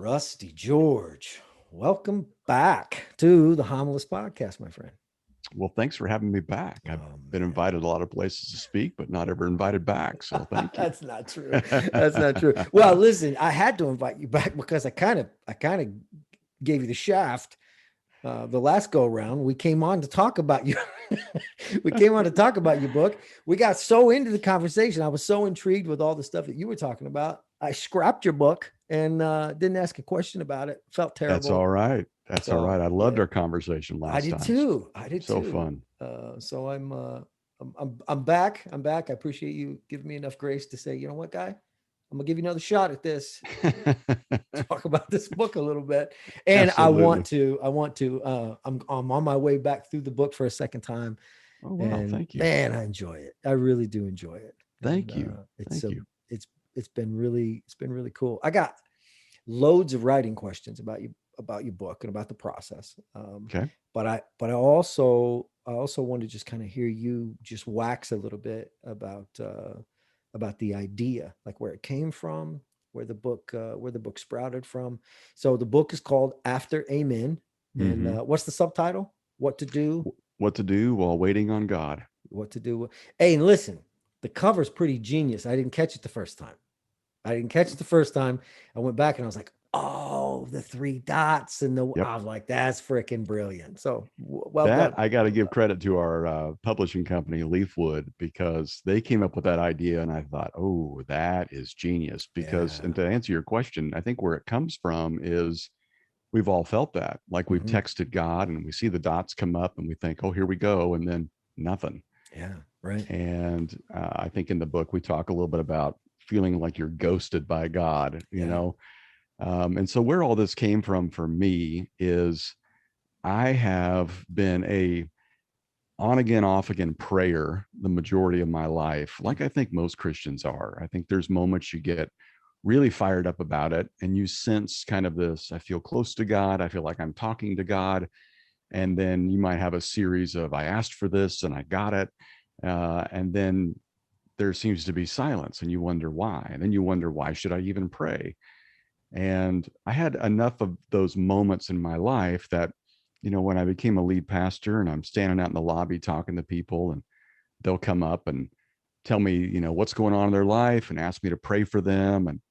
Rusty George, welcome back to the Homilist Podcast, my friend. Well, thanks for having me back. I've Oh, been man. invited a lot of places to speak, but not ever invited back. So thank you. That's not true. That's not true. Well, listen, I had to invite you back because I kind of gave you the shaft the last go around. We came on to talk about you. We came on to talk about your book. We got so into the conversation. I was so intrigued with all the stuff that you were talking about. I scrapped your book and didn't ask a question about it. Felt That's terrible. all right. That's all So right. I loved yeah, our conversation I last did time. too. I did So too. fun. So I'm back. I'm back. I appreciate you giving me enough grace to say, you know what, guy, I'm gonna give you another shot at this. Talk about this book a little bit. And Absolutely. I'm on my way back through the book for a second time. Oh, wow. And Thank you. man, I enjoy it. I really do enjoy it. And Thank you. it's Thank a you. it's been really cool. I got loads of writing questions about your book and about the process. Okay. But I also want to just kind of hear you just wax a little bit about the idea, like where it came from, where the book sprouted from. So the book is called After Amen, and Hmm. what's the subtitle? What to do? What to do while waiting on God. What to do? Hey, and listen, the cover's pretty genius. I didn't catch it the first time. I didn't catch it the first time. I went back and I was like, oh, the three dots and the. Yep. I was like, that's freaking brilliant. So well That done. I got to Well give done. credit to our publishing company, Leafwood, because they came up with that idea. And I thought, oh, that is genius. Because, and Yeah. to answer your question, I think where it comes from is we've all felt that. Like we've Hmm. texted God and we see the dots come up and we think, oh, here we go. And then nothing. Yeah. Right. And I think in the book, we talk a little bit about feeling like you're ghosted by God, you Yeah. know? And so where all this came from for me is I have been a on again, off again prayer the majority of my life, like I think most Christians are. I think there's moments you get really fired up about it and you sense kind of this, I feel close to God. I feel like I'm talking to God. And then you might have a series of, I asked for this and I got it. And then there seems to be silence and you wonder why. And then you wonder, why should I even pray? And I had enough of those moments in my life that, when I became a lead pastor and I'm standing out in the lobby talking to people and they'll come up and tell me, what's going on in their life and ask me to pray for them.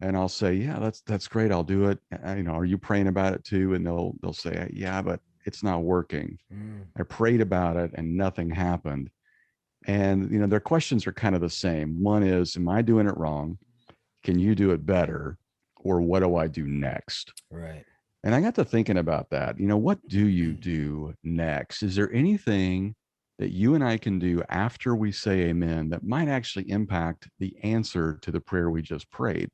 And I'll say, yeah, that's great. I'll do it. Are you praying about it too? And they'll say, yeah, but it's not working. Mm. I prayed about it and nothing happened. And, their questions are kind of the same. One is, am I doing it wrong? Can you do it better? Or what do I do next? Right. And I got to thinking about that. What do you do next? Is there anything that you and I can do after we say amen that might actually impact the answer to the prayer we just prayed?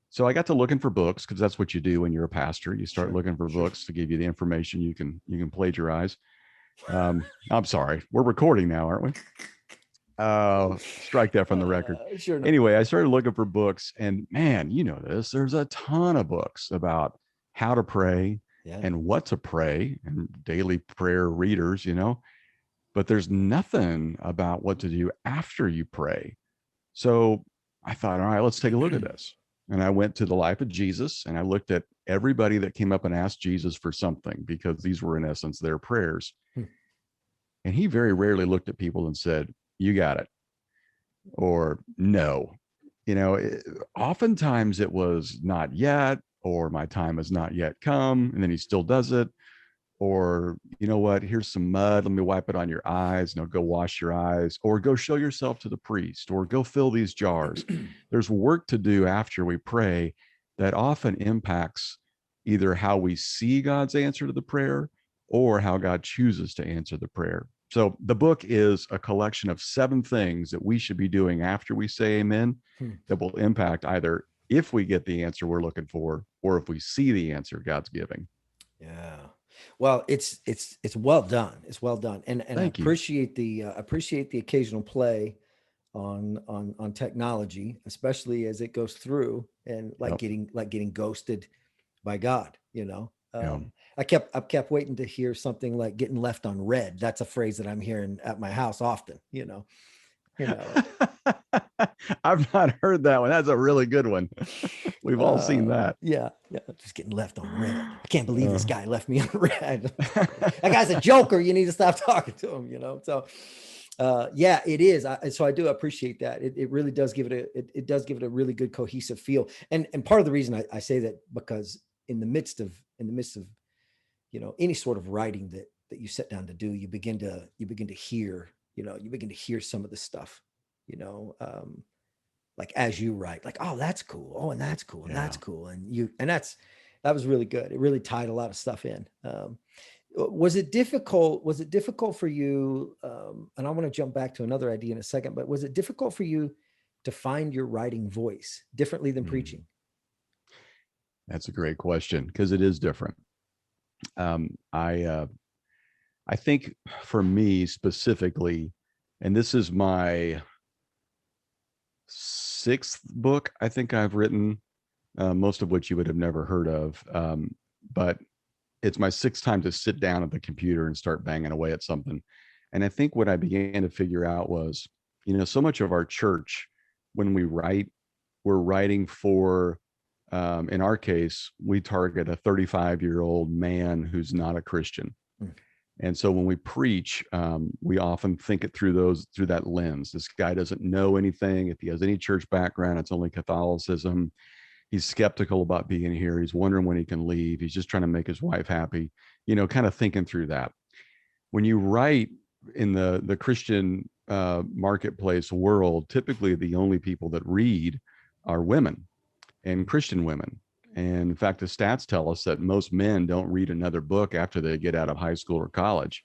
So I got to looking for books because that's what you do when you're a pastor. You start Sure. looking for Sure. books to give you the information you can plagiarize. I'm sorry, we're recording now, aren't we? Strike that from the record. Sure. No. Anyway, I started looking for books, and man, you know this. There's a ton of books about how to pray Yeah. and what to pray and daily prayer readers, but there's nothing about what to do after you pray. So I thought, all right, let's take a look at this. And I went to the life of Jesus and I looked at everybody that came up and asked Jesus for something because these were, in essence, their prayers. Hmm. And he very rarely looked at people and said, you got it, or no. Oftentimes it was not yet, or my time has not yet come. And then he still does it. Or, you know what, here's some mud. Let me wipe it on your eyes. Go wash your eyes, or go show yourself to the priest, or go fill these jars. There's work to do after we pray that often impacts either how we see God's answer to the prayer or how God chooses to answer the prayer. So the book is a collection of 7 things that we should be doing after we say amen Hmm. that will impact either if we get the answer we're looking for or if we see the answer God's giving. Yeah. Well, it's well done. It's well done, and I Thank you. appreciate the occasional play on technology, especially as it goes through and Yep. like getting ghosted by God. Yeah. I kept waiting to hear something like getting left on red. That's a phrase that I'm hearing at my house often. You know, I've not heard that one. That's a really good one. We've all seen that. Yeah, yeah. Just getting left on red. I can't believe this Uh, guy left me on red. That guy's a joker. You need to stop talking to him. So yeah, it is. So I do appreciate that. It really does give it does give it a really good cohesive feel. And part of the reason I say that, because in the midst of any sort of writing that you sit down to do, you begin to hear, you begin to hear some of the stuff, you know, like as you write, like, oh, that's cool. Oh, and that's cool. And yeah. that's cool. That was really good. It really tied a lot of stuff in. Was it difficult for you? And I want to jump back to another idea in a second, but was it difficult for you to find your writing voice differently than Mm, preaching? that's a great question, because it is different. Um, I uh, I think for me specifically, and this is my sixth book I think I've written, most of which you would have never heard of. But it's my sixth time to sit down at the computer and start banging away at something. And I think what I began to figure out was, so much of our church, when we write, we're writing for, in our case, we target a 35-year-old man who's not a Christian. Mm. And so when we preach, we often think it through that lens. This guy doesn't know anything. If he has any church background, it's only Catholicism. He's skeptical about being here. He's wondering when he can leave. He's just trying to make his wife happy, kind of thinking through that. When you write in the Christian marketplace world, typically the only people that read are women, and Christian women. And in fact, the stats tell us that most men don't read another book after they get out of high school or college.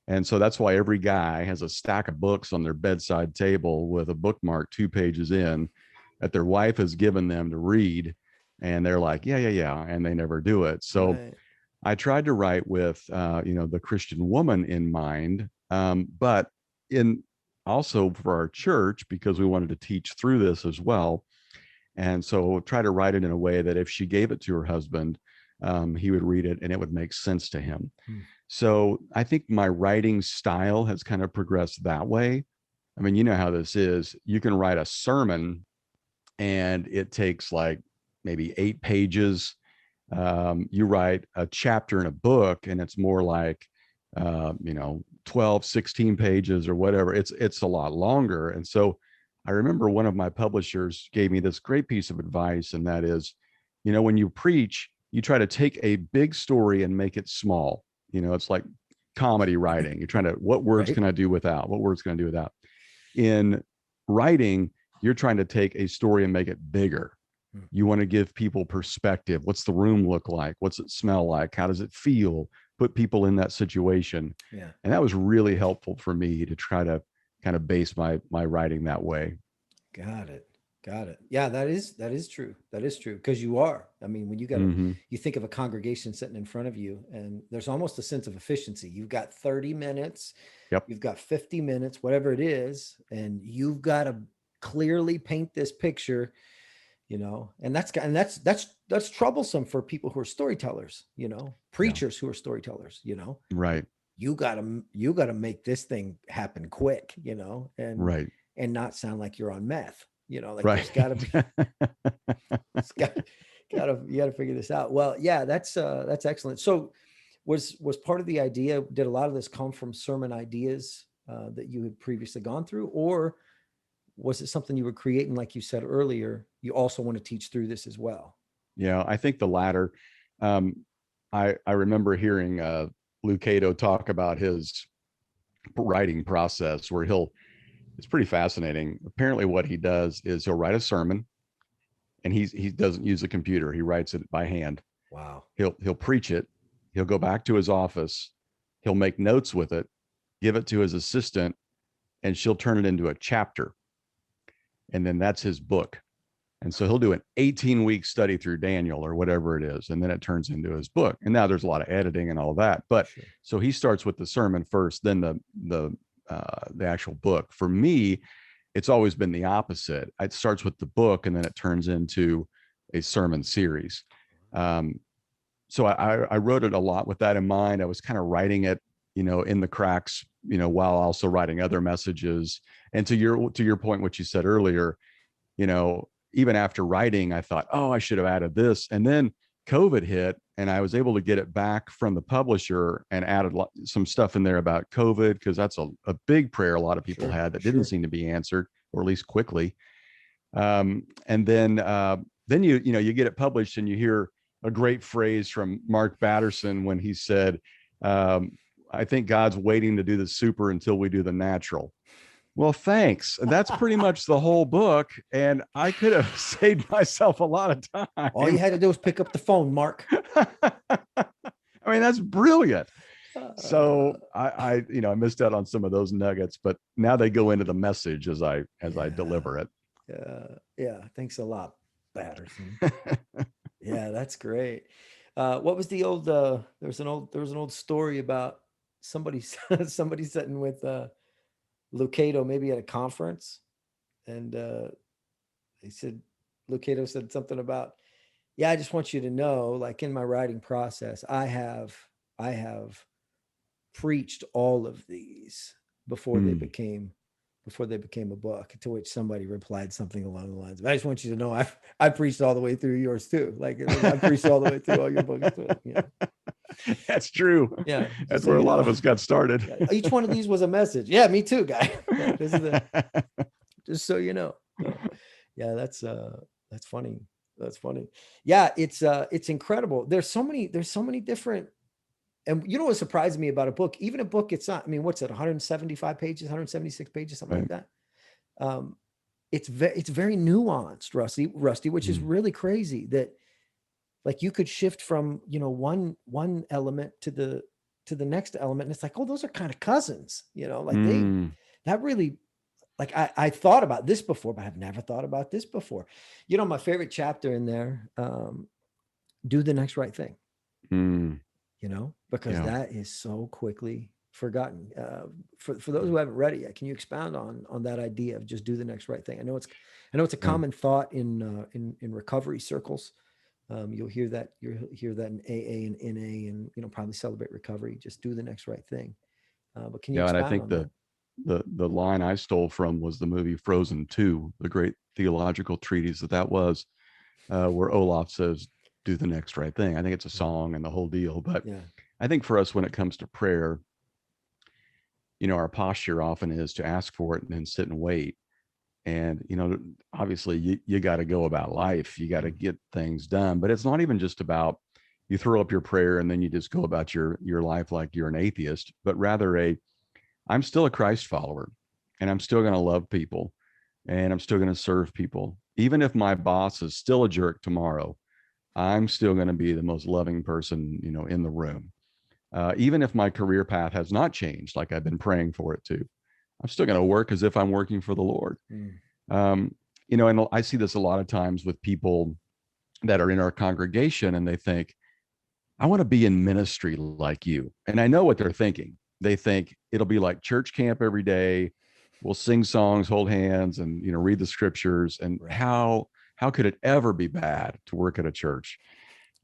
And so that's why every guy has a stack of books on their bedside table with a bookmark 2 pages in that their wife has given them to read. And they're like, yeah, yeah, yeah. And they never do it. So Right. I tried to write with, the Christian woman in mind, but in also for our church, because we wanted to teach through this as well. And so try to write it in a way that if she gave it to her husband, he would read it and it would make sense to him. Hmm. So I think my writing style has kind of progressed that way. I mean, you know how this is. You can write a sermon and it takes like maybe 8 pages. You write a chapter in a book and it's more like, 12, 16 pages or whatever. It's a lot longer. And so I remember one of my publishers gave me this great piece of advice, and that is, when you preach, you try to take a big story and make it small. It's like comedy writing. You're trying to, what words Right. can I do without? What words can I do without? In writing, you're trying to take a story and make it bigger. Hmm. You want to give people perspective. What's the room look like? What's it smell like? How does it feel? Put people in that situation. Yeah. And that was really helpful for me to try to kind of base my writing that way. Got it. Got it. Yeah, that is true. That is true. Because you are. I mean, when Mm-hmm. you think of a congregation sitting in front of you, and there's almost a sense of efficiency. You've got 30 minutes, Yep. you've got 50 minutes, whatever it is, and you've got to clearly paint this picture, and that's troublesome for people who are storytellers, preachers who are storytellers, Right. you gotta make this thing happen quick, and Right. not sound like you're on meth. Like Right. there's gotta be it's got you gotta figure this out. Well, yeah, that's excellent. So was part of the idea, did a lot of this come from sermon ideas that you had previously gone through, or was it something you were creating, like you said earlier, you also want to teach through this as well? Yeah, I think the latter. Um, I remember hearing Lou Cato talk about his writing process, where it's pretty fascinating. Apparently, what he does is he'll write a sermon, and he doesn't use a computer. He writes it by hand. Wow. He'll preach it. He'll go back to his office. He'll make notes with it, give it to his assistant, and she'll turn it into a chapter. And then that's his book. And so he'll do an 18-week study through Daniel or whatever it is, and then it turns into his book. And now there's a lot of editing and all that. But Sure. so he starts with the sermon first, then the actual book. For me, it's always been the opposite. It starts with the book, and then it turns into a sermon series. So I wrote it a lot with that in mind. I was kind of writing it, in the cracks, while also writing other messages. And to your point, what you said earlier, even after writing, I thought, oh, I should have added this. And then COVID hit, and I was able to get it back from the publisher and added some stuff in there about COVID, because that's a big prayer a lot of people had that didn't seem to be answered, or at least quickly. And then you get it published, and you hear a great phrase from Mark Batterson when he said, I think God's waiting to do the super until we do the natural. Well, thanks. And that's pretty much the whole book. And I could have saved myself a lot of time. All you had to do was pick up the phone, Mark. I mean, that's brilliant. So I missed out on some of those nuggets, but now they go into the message as I deliver it. Yeah. Thanks a lot, Batterson. Yeah, that's great. What was the old, there was an old story about somebody sitting with, Lucado, maybe at a conference, and they said, Lucado said something about, yeah, I just want you to know, like, in my writing process, I have preached all of these before they became a book. To which somebody replied something along the lines of, I just want you to know I preached all the way through yours too. Like, I preached all the way through all your books too. Yeah. That's true. Yeah. That's where a lot of us got started. Yeah, each one of these was a message. Yeah, me too, guy. Yeah, this is just so you know. Yeah, that's funny. That's funny. Yeah, it's incredible. There's so many different, and you know what surprised me about a book, even a book, it's not, I mean, what's it, 175 pages, 176 pages, something like that. It's very nuanced, Rusty, which is really crazy, that like you could shift from, one element to the next element. And it's like, oh, those are kind of cousins, like that really, like I thought about this before, but I've never thought about this before. My favorite chapter in there, do the next right thing, because that is so quickly forgotten. For those who haven't read it yet, can you expound on that idea of just do the next right thing? I know it's a common thought in recovery circles. You'll hear that in AA and NA, and probably Celebrate Recovery. Just do the next right thing. But can you? And I think the line I stole from was the movie Frozen 2, the great theological treatise that was, where Olaf says, "Do the next right thing." I think it's a song and the whole deal. But I think for us, when it comes to prayer, our posture often is to ask for it and then sit and wait. And, obviously you got to go about life. You got to get things done, but it's not even just about you throw up your prayer and then you just go about your life like you're an atheist, but rather I'm still a Christ follower, and I'm still going to love people, and I'm still going to serve people. Even if my boss is still a jerk tomorrow, I'm still going to be the most loving person, in the room. Even if my career path has not changed, like I've been praying for it to, I'm still going to work as if I'm working for the Lord. And I see this a lot of times with people that are in our congregation, and they think, I want to be in ministry like you. And I know what they're thinking. They think it'll be like church camp every day. We'll sing songs, hold hands, and, read the scriptures. And how could it ever be bad to work at a church?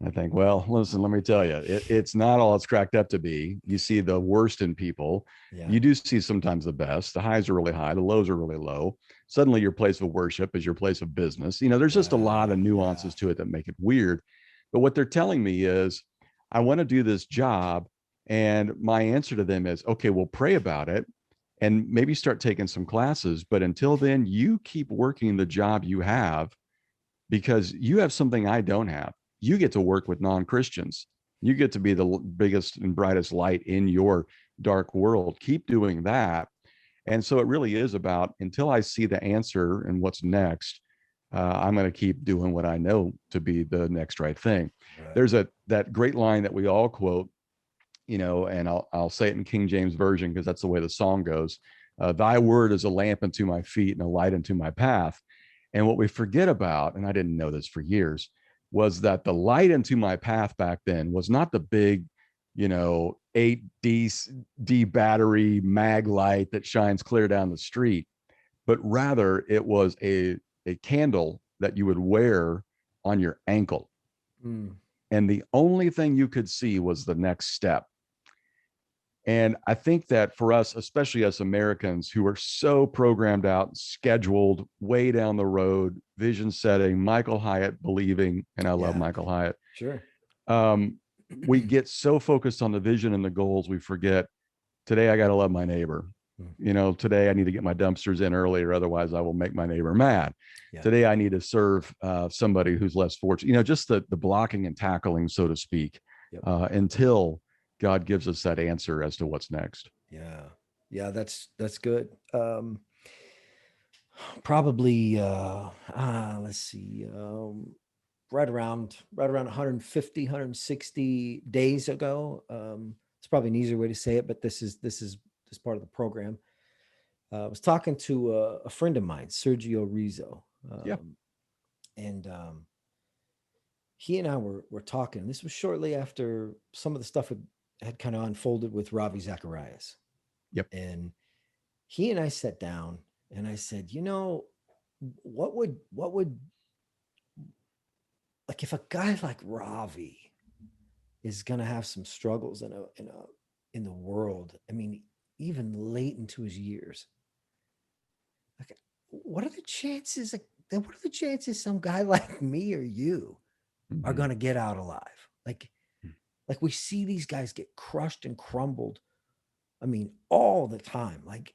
I think, well, listen, let me tell you, it's not all it's cracked up to be. You see the worst in people. Yeah. You do see sometimes the best. The highs are really high. The lows are really low. Suddenly your place of worship is your place of business. There's just a lot of nuances to it that make it weird. But what they're telling me is, I want to do this job. And my answer to them is, okay, we'll pray about it and maybe start taking some classes. But until then, you keep working the job you have, because you have something I don't have. You get to work with non-Christians. You get to be the biggest and brightest light in your dark world. Keep doing that. And so it really is about, until I see the answer and what's next, I'm going to keep doing what I know to be the next right thing. Right. There's that great line that we all quote, and I'll say it in King James Version, because that's the way the song goes. Thy word is a lamp unto my feet and a light unto my path. And what we forget about, and I didn't know this for years, was that the light into my path back then was not the big, 8D battery mag light that shines clear down the street, but rather it was a candle that you would wear on your ankle. And the only thing you could see was the next step. And I think that for us, especially as Americans who are so programmed out, scheduled, way down the road, vision setting, Michael Hyatt believing, and I love Yeah, Michael Hyatt, sure. um, we get so focused on the vision and the goals, we forget today I got to love my neighbor. Mm. You know, today I need to get my dumpsters in earlier, otherwise I will make my neighbor mad. Yeah. Today I need to serve somebody who's less fortunate. You know, just the blocking and tackling, so to speak, Yep. until God gives us that answer as to what's next. Yeah. Yeah, that's good. Probably let's see, right around 150, 160 days ago. It's probably an easier way to say it, but this part of the program. I was talking to a friend of mine, Sergio Rizzo, Yeah. and he and I were talking. This was shortly after some of the stuff had kind of unfolded with Ravi Zacharias. Yep. And he and I sat down and I said, what would like if a guy like Ravi is gonna have some struggles in the world. I mean, even late into his years. Like, what are the chances? What are the chances some guy like me or you are Mm-hmm. gonna get out alive? Like we see these guys get crushed and crumbled. I mean, all the time. Like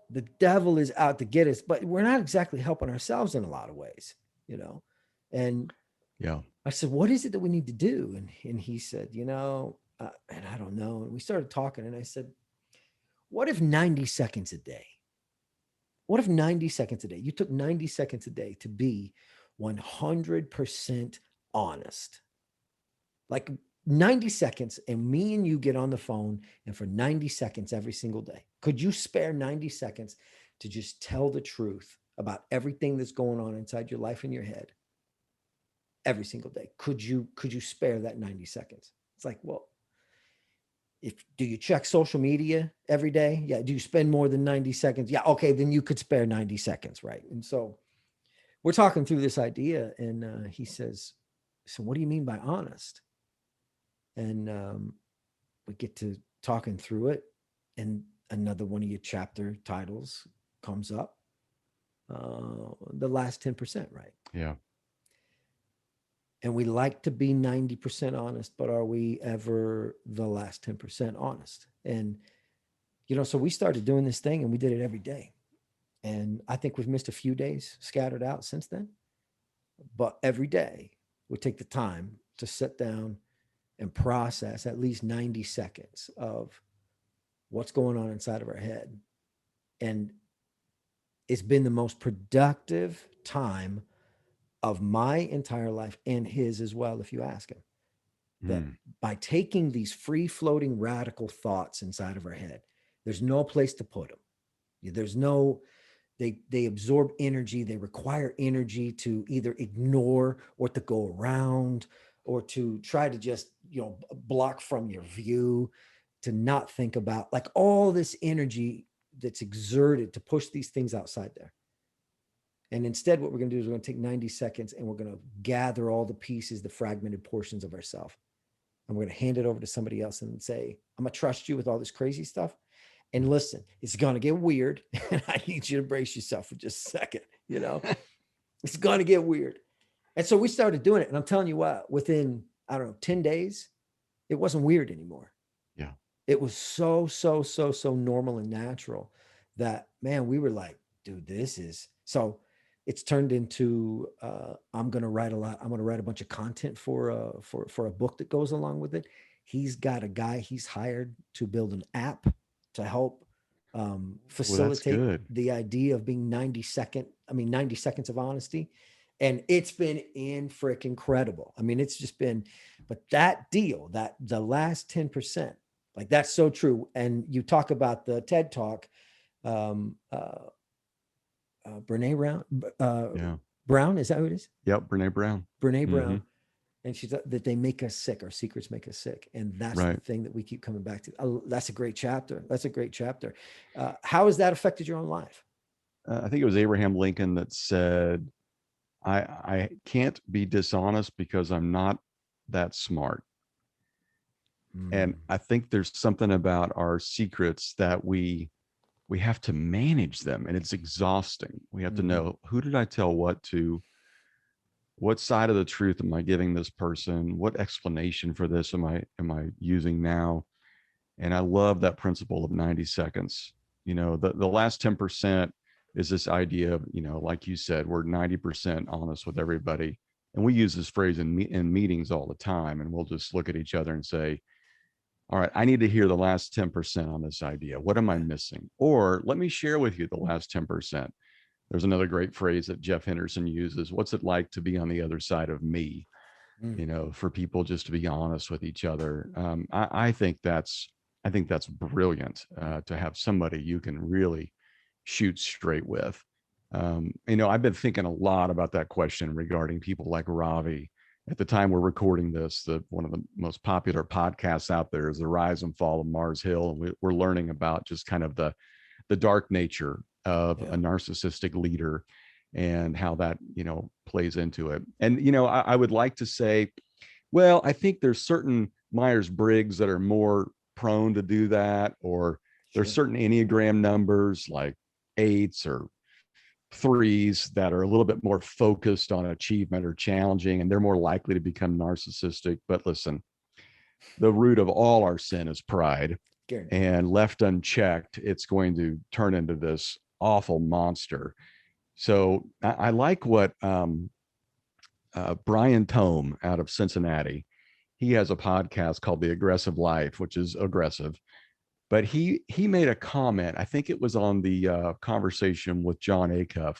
the devil is out to get us, but we're not exactly helping ourselves in a lot of ways, you know. And Yeah. I said, "What is it that we need to do?" And he said, and I don't know. And we started talking, and I said, "What if 90 seconds a day? What if 90 seconds a day? You took 90 seconds a day to be 100% honest, like 90 seconds, and me and you get on the phone, and for 90 seconds every single day, could you spare 90 seconds to just tell the truth about everything that's going on inside your life and your head every single day? Could you spare that 90 seconds? It's like, well, if do you check social media every day? Yeah. Do you spend more than 90 seconds? Yeah. Okay, then you could spare 90 seconds, right? And so we're talking through this idea, and he says, "So what do you mean by honest?" And we get to talking through it, and another one of your chapter titles comes up, the last 10%, right? Yeah. And we like to be 90% honest, but are we ever the last 10% honest? And so we started doing this thing, and we did it every day, and I think we've missed a few days scattered out since then, but every day we take the time to sit down and process at least 90 seconds of what's going on inside of our head. And it's been the most productive time of my entire life, and his as well, if you ask him. That Mm. by taking these free floating radical thoughts inside of our head, there's no place to put them. There's no, they absorb energy. They require energy to either ignore or to go around or to try to just, block from your view, to not think about, like, all this energy that's exerted to push these things outside there. And instead, what we're going to do is we're going to take 90 seconds, and we're going to gather all the pieces, the fragmented portions of ourselves. And we're going to hand it over to somebody else and say, "I'm going to trust you with all this crazy stuff. And listen, it's going to get weird. And I need you to brace yourself for just a second. It's going to get weird." And so we started doing it. And I'm telling you what, within, I don't know, 10 days, it wasn't weird anymore. Yeah. It was so, so, so, so normal and natural that, man, we were like, dude, this is so. It's turned into, I'm going to write a lot. I'm going to write a bunch of content for a book that goes along with it. He's got a guy he's hired to build an app to help Well, that's facilitate good. the idea of being 90 seconds of honesty. And it's been in freaking incredible. I mean, it's just been, but that deal, that the last 10%, like, that's so true. And you talk about the TED Talk, um, uh, Brene Brown, Yeah. Brown, is that who it is? Yep. Brene Brown. Brene Mm-hmm. Brown. And she's that they make us sick. Our secrets make us sick. And that's the Right. thing that we keep coming back to. That's a great chapter. That's a great chapter. How has that affected your own life? I think it was Abraham Lincoln that said, I can't be dishonest because I'm not that smart. And I think there's something about our secrets that we have to manage them, and it's exhausting. We have to know, who did I tell what to? What side of the truth am I giving this person? What explanation for this am I using now? And I love that principle of 90 seconds. The last 10% is this idea of, like you said, we're 90% honest with everybody. And we use this phrase in meetings all the time. And we'll just look at each other and say, all right, I need to hear the last 10% on this idea. What am I missing? Or let me share with you the last 10%. There's another great phrase that Jeff Henderson uses. What's it like to be on the other side of me? For people just to be honest with each other. I think that's brilliant, to have somebody you can really shoot straight with. I've been thinking a lot about that question regarding people like Ravi. At the time we're recording this, one of the most popular podcasts out there is The Rise and Fall of Mars Hill. And we're learning about just kind of the dark nature of a narcissistic leader and how that, plays into it. And, I would like to say, well, I think there's certain Myers-Briggs that are more prone to do that, or there's certain Enneagram numbers like 8s or 3s that are a little bit more focused on achievement or challenging, and they're more likely to become narcissistic. But listen, the root of all our sin is pride. And left unchecked, it's going to turn into this awful monster. So I like what Brian Tome out of Cincinnati, he has a podcast called The Aggressive Life, which is aggressive. But he made a comment, I think it was on the conversation with John Acuff,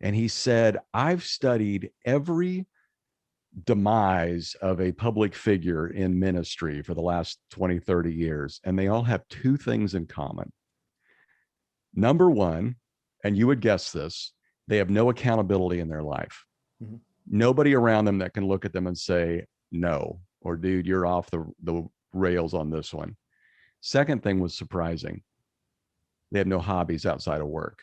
and he said, I've studied every demise of a public figure in ministry for the last 20, 30 years, and they all have two things in common. Number one, and you would guess this, they have no accountability in their life. Nobody around them that can look at them and say, no, or dude, you're off the rails on this one. Second thing was surprising. They have no hobbies outside of work.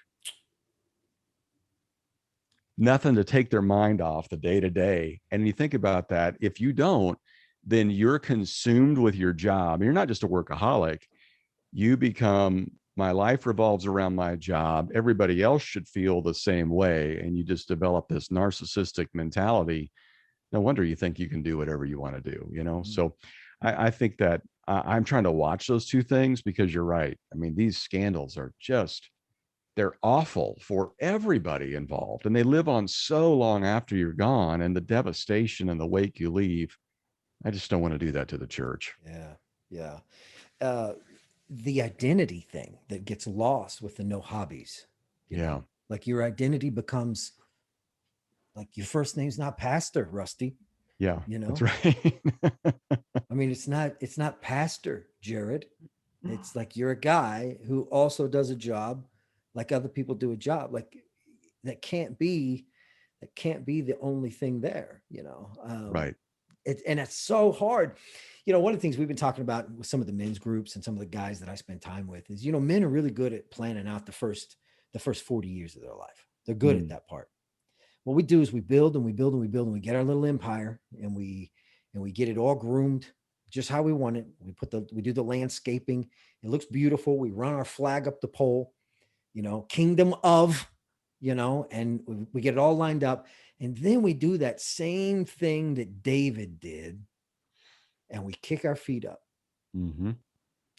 Nothing to take their mind off the day to day. And you think about that, if you don't, then you're consumed with your job. You're not just a workaholic. You become, my life revolves around my job. Everybody else should feel the same way. And you just develop this narcissistic mentality. No wonder you think you can do whatever you want to do, So I think that I'm trying to watch those two things, because you're right. I mean, these scandals are just, they're awful for everybody involved, and they live on so long after you're gone, and the devastation and the wake you leave. I just don't want to do that to the church. Yeah. The identity thing that gets lost with the no hobbies. You know? Like your identity becomes like your first name's not Pastor Rusty. Yeah, that's right. I mean, it's not Pastor Jared. It's like you're a guy who also does a job like other people do a job. Like that can't be the only thing there, Right. And it's so hard. One of the things we've been talking about with some of the men's groups and some of the guys that I spend time with is, men are really good at planning out the first 40 years of their life. They're good at that part. What we do is we build and we build and we build and we get our little empire, and we get it all groomed just how we want it. We do the landscaping. It looks beautiful. We run our flag up the pole, kingdom of, and we get it all lined up. And then we do that same thing that David did, and we kick our feet up. And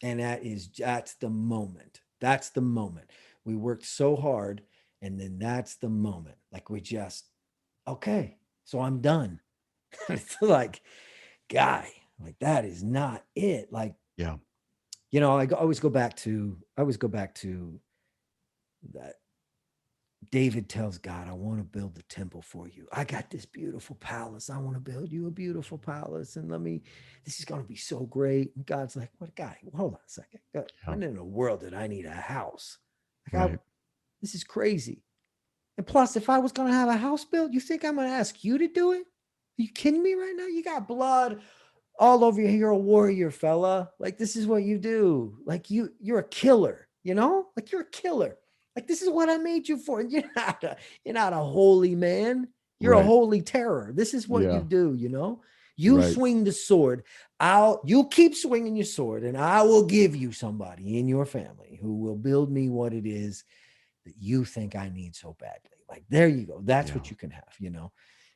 that's the moment. That's the moment. We worked so hard, and then that's the moment. Like we just, okay, so I'm done. It's like, guy, like that is not it. Like, yeah. I always go back to that. David tells God, I want to build the temple for you. I got this beautiful palace. I want to build you a beautiful palace. And this is going to be so great. And God's like, what guy? Hold on a second. When in the world did I need a house? Like, this is crazy. And plus, if I was going to have a house built, you think I'm going to ask you to do it? Are you kidding me right now? You got blood all over you. You're a warrior, fella. Like, this is what you do. Like, you're a killer, like you're a killer. Like, this is what I made you for. You're not a holy man. You're a holy terror. This is what you do, You Right. swing the sword. You keep swinging your sword, and I will give you somebody in your family who will build me what it is that you think I need so badly. Like, there you go. That's Yeah. what you can have,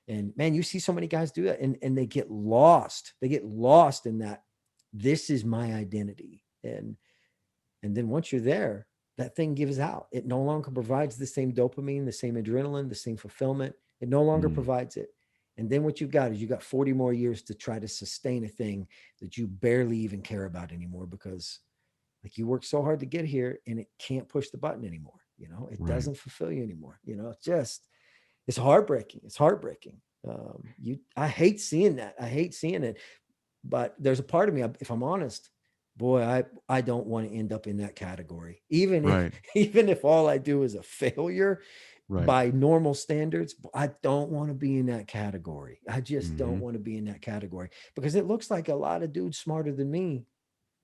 And man, you see so many guys do that, and they get lost. They get lost in that. This is my identity. And then once you're there, that thing gives out. It no longer provides the same dopamine, the same adrenaline, the same fulfillment. It no longer provides it. And then what you've got is you got 40 more years to try to sustain a thing that you barely even care about anymore, because like you worked so hard to get here and it can't push the button anymore. It Right. doesn't fulfill you anymore. It's heartbreaking. It's heartbreaking. I hate seeing that. I hate seeing it. But there's a part of me, if I'm honest, boy, I don't want to end up in that category. Even Right. even if all I do is a failure Right. by normal standards, I don't want to be in that category. I just don't want to be in that category, because it looks like a lot of dudes smarter than me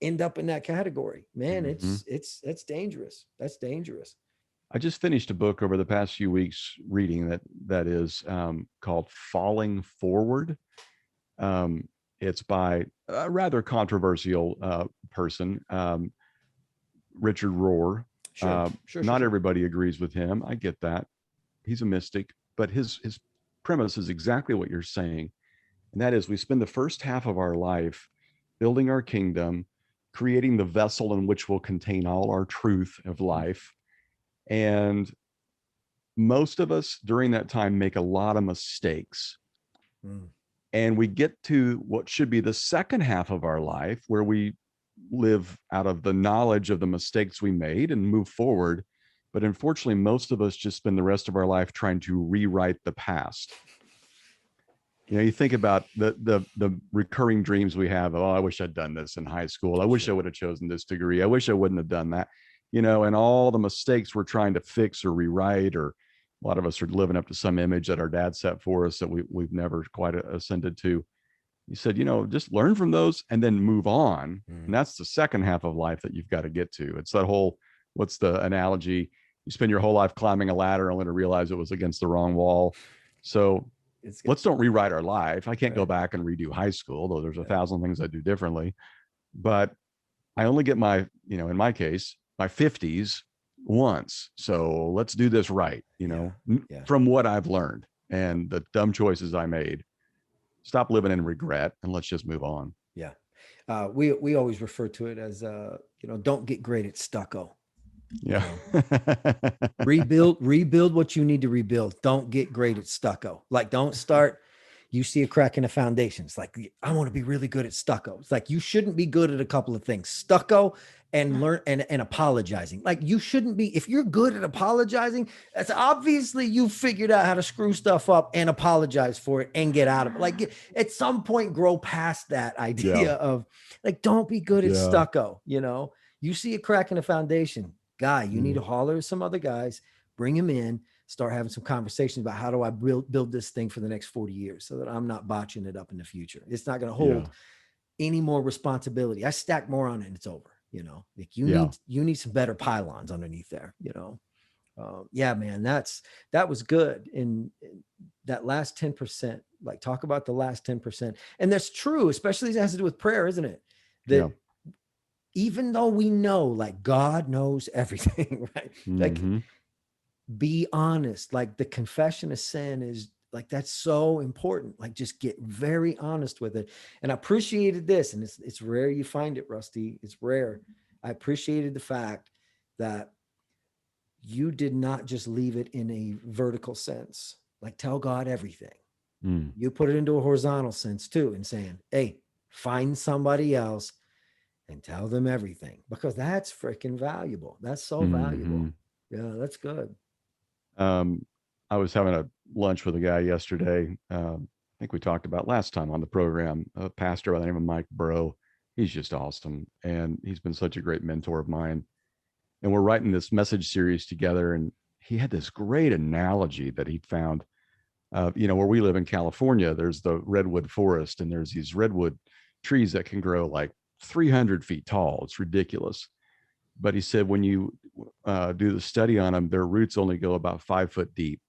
end up in that category. Man, it's dangerous. That's dangerous. I just finished a book over the past few weeks reading that is called Falling Forward. It's by a rather controversial person, Richard Rohr. Sure. Not everybody agrees with him. I get that. He's a mystic, but his premise is exactly what you're saying. And that is, we spend the first half of our life building our kingdom, creating the vessel in which will contain all our truth of life. And most of us during that time make a lot of mistakes. And we get to what should be the second half of our life, where we live out of the knowledge of the mistakes we made and move forward. But unfortunately, most of us just spend the rest of our life trying to rewrite the past. You think about the recurring dreams we have. Oh, I wish I'd done this in high school. I wish I would have chosen this degree. I wish I wouldn't have done that. And all the mistakes we're trying to fix or rewrite, or a lot of us are living up to some image that our dad set for us that we've never quite ascended to. You said, just learn from those and then move on. And that's the second half of life that you've got to get to. It's that whole, what's the analogy? You spend your whole life climbing a ladder only to realize it was against the wrong wall. So let's don't rewrite our life. I can't go back and redo high school, though there's 1,000 things I do differently. But I only get my, in my case, my 50s once. So let's do this right, from what I've learned and the dumb choices I made. Stop living in regret and let's just move on. Yeah. We always refer to it as, don't get great at stucco. Yeah. Rebuild what you need to rebuild. Don't get great at stucco. Like, don't start, you see a crack in the foundation. It's like, I want to be really good at stucco. It's like, you shouldn't be good at a couple of things, stucco and learn and apologizing. Like, you shouldn't be, if you're good at apologizing, that's obviously you figured out how to screw stuff up and apologize for it and get out of it. Like, at some point, grow past that idea of like, don't be good at stucco. You see a crack in the foundation, guy, you need to holler at some other guys, bring him in, start having some conversations about how do I build this thing for the next 40 years so that I'm not botching it up in the future. It's not going to hold any more responsibility. I stack more on it and it's over. Like you need some better pylons underneath there, man, that was good. And that last 10%, like, talk about the last 10%. And that's true, especially as it has to do with prayer, isn't it? That even though we know, like, God knows everything, right? Like, be honest. Like, the confession of sin is like, that's so important. Like, just get very honest with it. And I appreciated this, and it's rare you find it, Rusty. It's rare. I appreciated the fact that you did not just leave it in a vertical sense, like tell God everything. You put it into a horizontal sense too, and saying, hey, find somebody else and tell them everything, because that's freaking valuable. That's so valuable. Yeah, that's good. I was having a lunch with a guy yesterday. I think we talked about last time on the program, a pastor by the name of Mike Bro. He's just awesome. And he's been such a great mentor of mine. And we're writing this message series together. And he had this great analogy that he found, where we live in California, there's the redwood forest, and there's these redwood trees that can grow like 300 feet tall. It's ridiculous. But he said, when you do the study on them, their roots only go about 5 foot deep.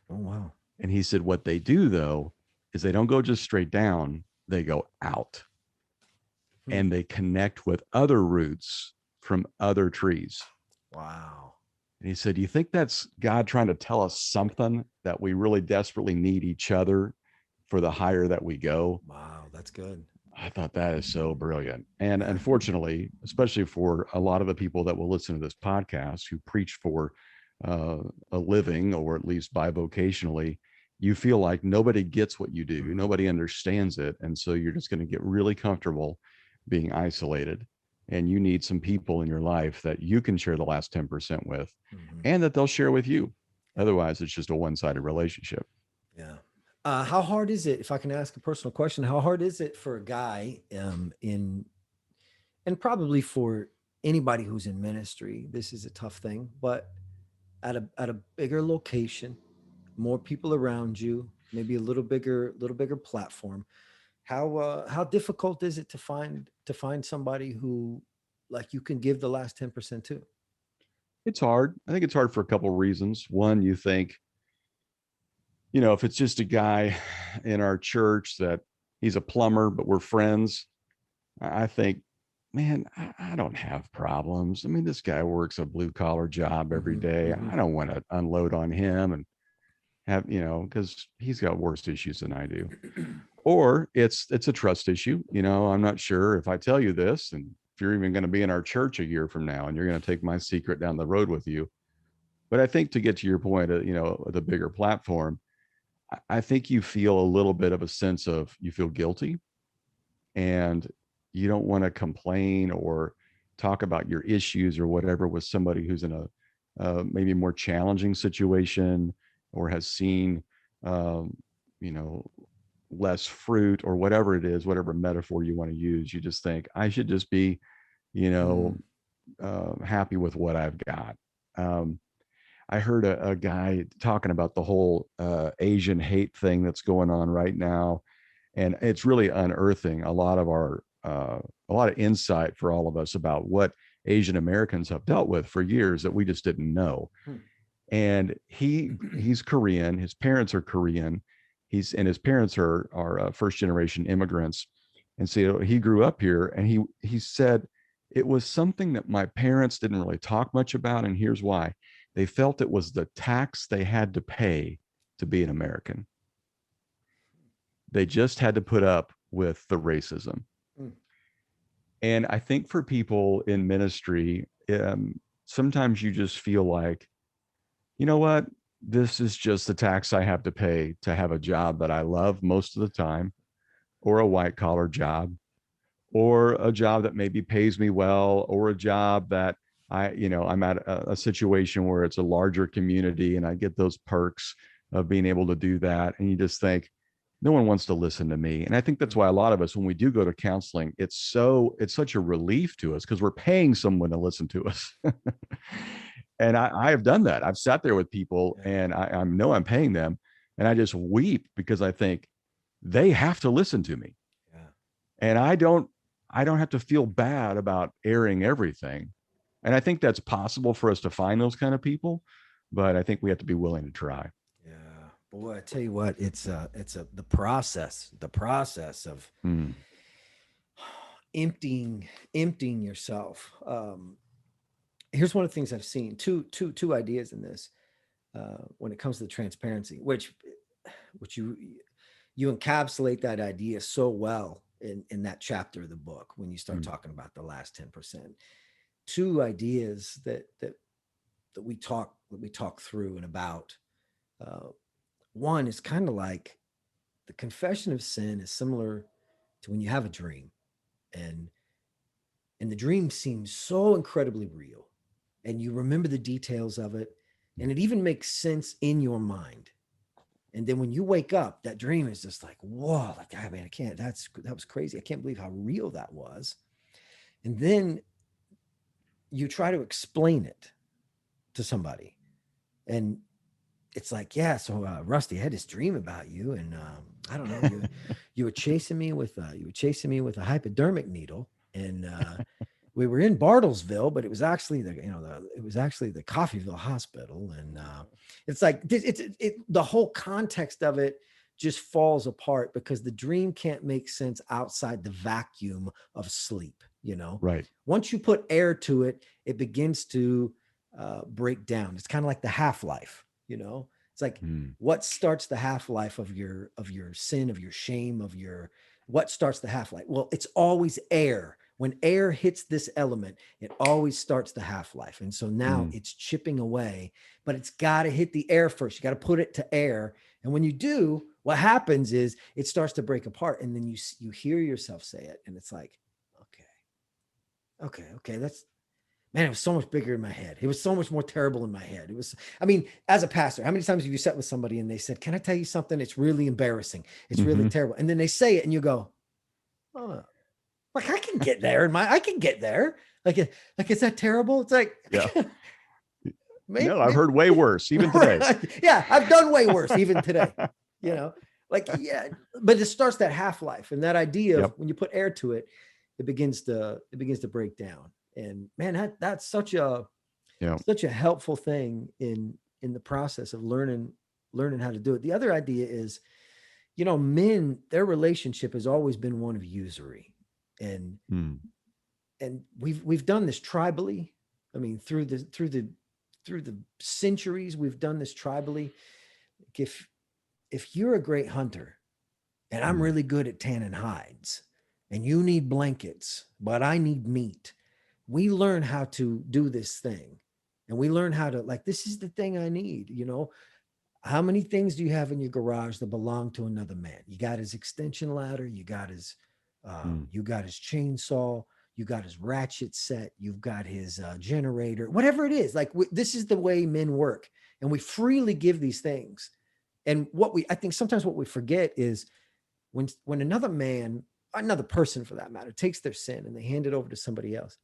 Oh, wow. And he said, what they do though, is they don't go just straight down. they go out Hmm. and they connect with other roots from other trees. Wow. And he said, do you think that's God trying to tell us something, that we really desperately need each other for the higher that we go? Wow, that's good. I thought that is so brilliant. And Yeah. unfortunately, especially for a lot of the people that will listen to this podcast who preach for uh, a living, or at least bivocationally, you feel like nobody gets what you do, Mhm. nobody understands it. And so you're just going to get really comfortable being isolated. And you need some people in your life that you can share the last 10% with, Mhm. and that they'll share with you. Yeah. Otherwise, it's just a one sided relationship. Yeah. How hard is it, if I can ask a personal question, how hard is it for a guy and probably for anybody who's in ministry, this is a tough thing, but at a bigger location, more people around you, maybe a little bigger platform. How difficult is it to find somebody who like you can give the last 10% to? It's hard. I think it's hard for a couple of reasons. One, you think, if it's just a guy in our church that he's a plumber, but we're friends, I think, man, I don't have problems. I mean, this guy works a blue collar job every Hmm. day. Hmm. I don't want to unload on him and have, because he's got worse issues than I do. Or it's a trust issue. I'm not sure if I tell you this, and if you're even going to be in our church a year from now, and you're going to take my secret down the road with you. But I think, to get to your point, the bigger platform, I think you feel a little bit of a sense of, you feel guilty, and you don't want to complain or talk about your issues or whatever with somebody who's in a maybe more challenging situation, or has seen um, you know less fruit, or whatever it is, whatever metaphor you want to use. You just think, I should just be you know Mm. happy with what I've got. um, I heard a guy talking about the whole Asian hate thing that's going on right now, and it's really unearthing a lot of insight for all of us about what Asian Americans have dealt with for years that we just didn't know. Hmm. And he's Korean. His parents are Korean. His parents are first generation immigrants, and so he grew up here. And he said it was something that my parents didn't really talk much about. And here's why: they felt it was the tax they had to pay to be an American. They just had to put up with the racism. Mm. And I think for people in ministry, sometimes you just feel like, you know what? This is just the tax I have to pay to have a job that I love most of the time, or a white collar job, or a job that maybe pays me well, or a job that I'm at a situation where it's a larger community and I get those perks of being able to do that. And you just think, no one wants to listen to me. And I think that's Mm. why a lot of us, when we do go to counseling, it's such a relief to us, because we're paying someone to listen to us. And I have done that. I've sat there with people, Yeah. and I know I'm paying them, and I just weep, because I think they have to listen to me. Yeah. And I don't have to feel bad about airing everything. And I think that's possible for us to find those kind of people, but I think we have to be willing to try. Yeah. Boy, I tell you what, it's the process of Mm, emptying yourself. Here's one of the things I've seen. Two ideas in this when it comes to the transparency, which you encapsulate that idea so well in that chapter of the book when you start mm, talking about the last 10%. Two ideas that we talk through and about. Uh, One is kind of like the confession of sin is similar to when you have a dream, and the dream seems so incredibly real, and you remember the details of it, and it even makes sense in your mind. And then when you wake up, that dream is just like, whoa, like, I mean, I can't, that was crazy. I can't believe how real that was. And then you try to explain it to somebody. And it's like, yeah, so Rusty, I had this dream about you. And I don't know, you were chasing me with a hypodermic needle. And we were in Bartlesville, but it was actually the Coffeyville Hospital. And it's like, the whole context of it just falls apart because the dream can't make sense outside the vacuum of sleep. Right. Once you put air to it, it begins to break down. It's kind of like the half-life. It's like, what starts the half-life of your sin, of your shame, what starts the half-life? Well, it's always air. When air hits this element, it always starts the half-life. And so now it's chipping away, but it's got to hit the air first. You got to put it to air. And when you do, what happens is it starts to break apart. And then you hear yourself say it. And it's like, okay. Man, it was so much bigger in my head. It was so much more terrible in my head. As a pastor, how many times have you sat with somebody and they said, can I tell you something? It's really embarrassing. It's really terrible. And then they say it and you go, oh, like I can get there I can get there. Like, is that terrible? It's like, yeah. No, I've heard way worse, even today. Yeah, I've done way worse, even today. Yeah, but it starts that half-life, and that idea of when you put air to it, it begins to break down. And man, that's such a helpful thing in the process of learning how to do it. The other idea is, men, their relationship has always been one of usury. And we've done this tribally. I mean, through the centuries, we've done this tribally. If you're a great hunter and I'm really good at tanning hides and you need blankets, but I need meat, we learn how to do this thing. And we learn how to, like, this is the thing I need. How many things do you have in your garage that belong to another man? You got his extension ladder. You got his chainsaw. You got his ratchet set. You've got his generator, whatever it is. Like, this is the way men work. And we freely give these things. And I think sometimes what we forget is when another man, another person for that matter, takes their sin and they hand it over to somebody else,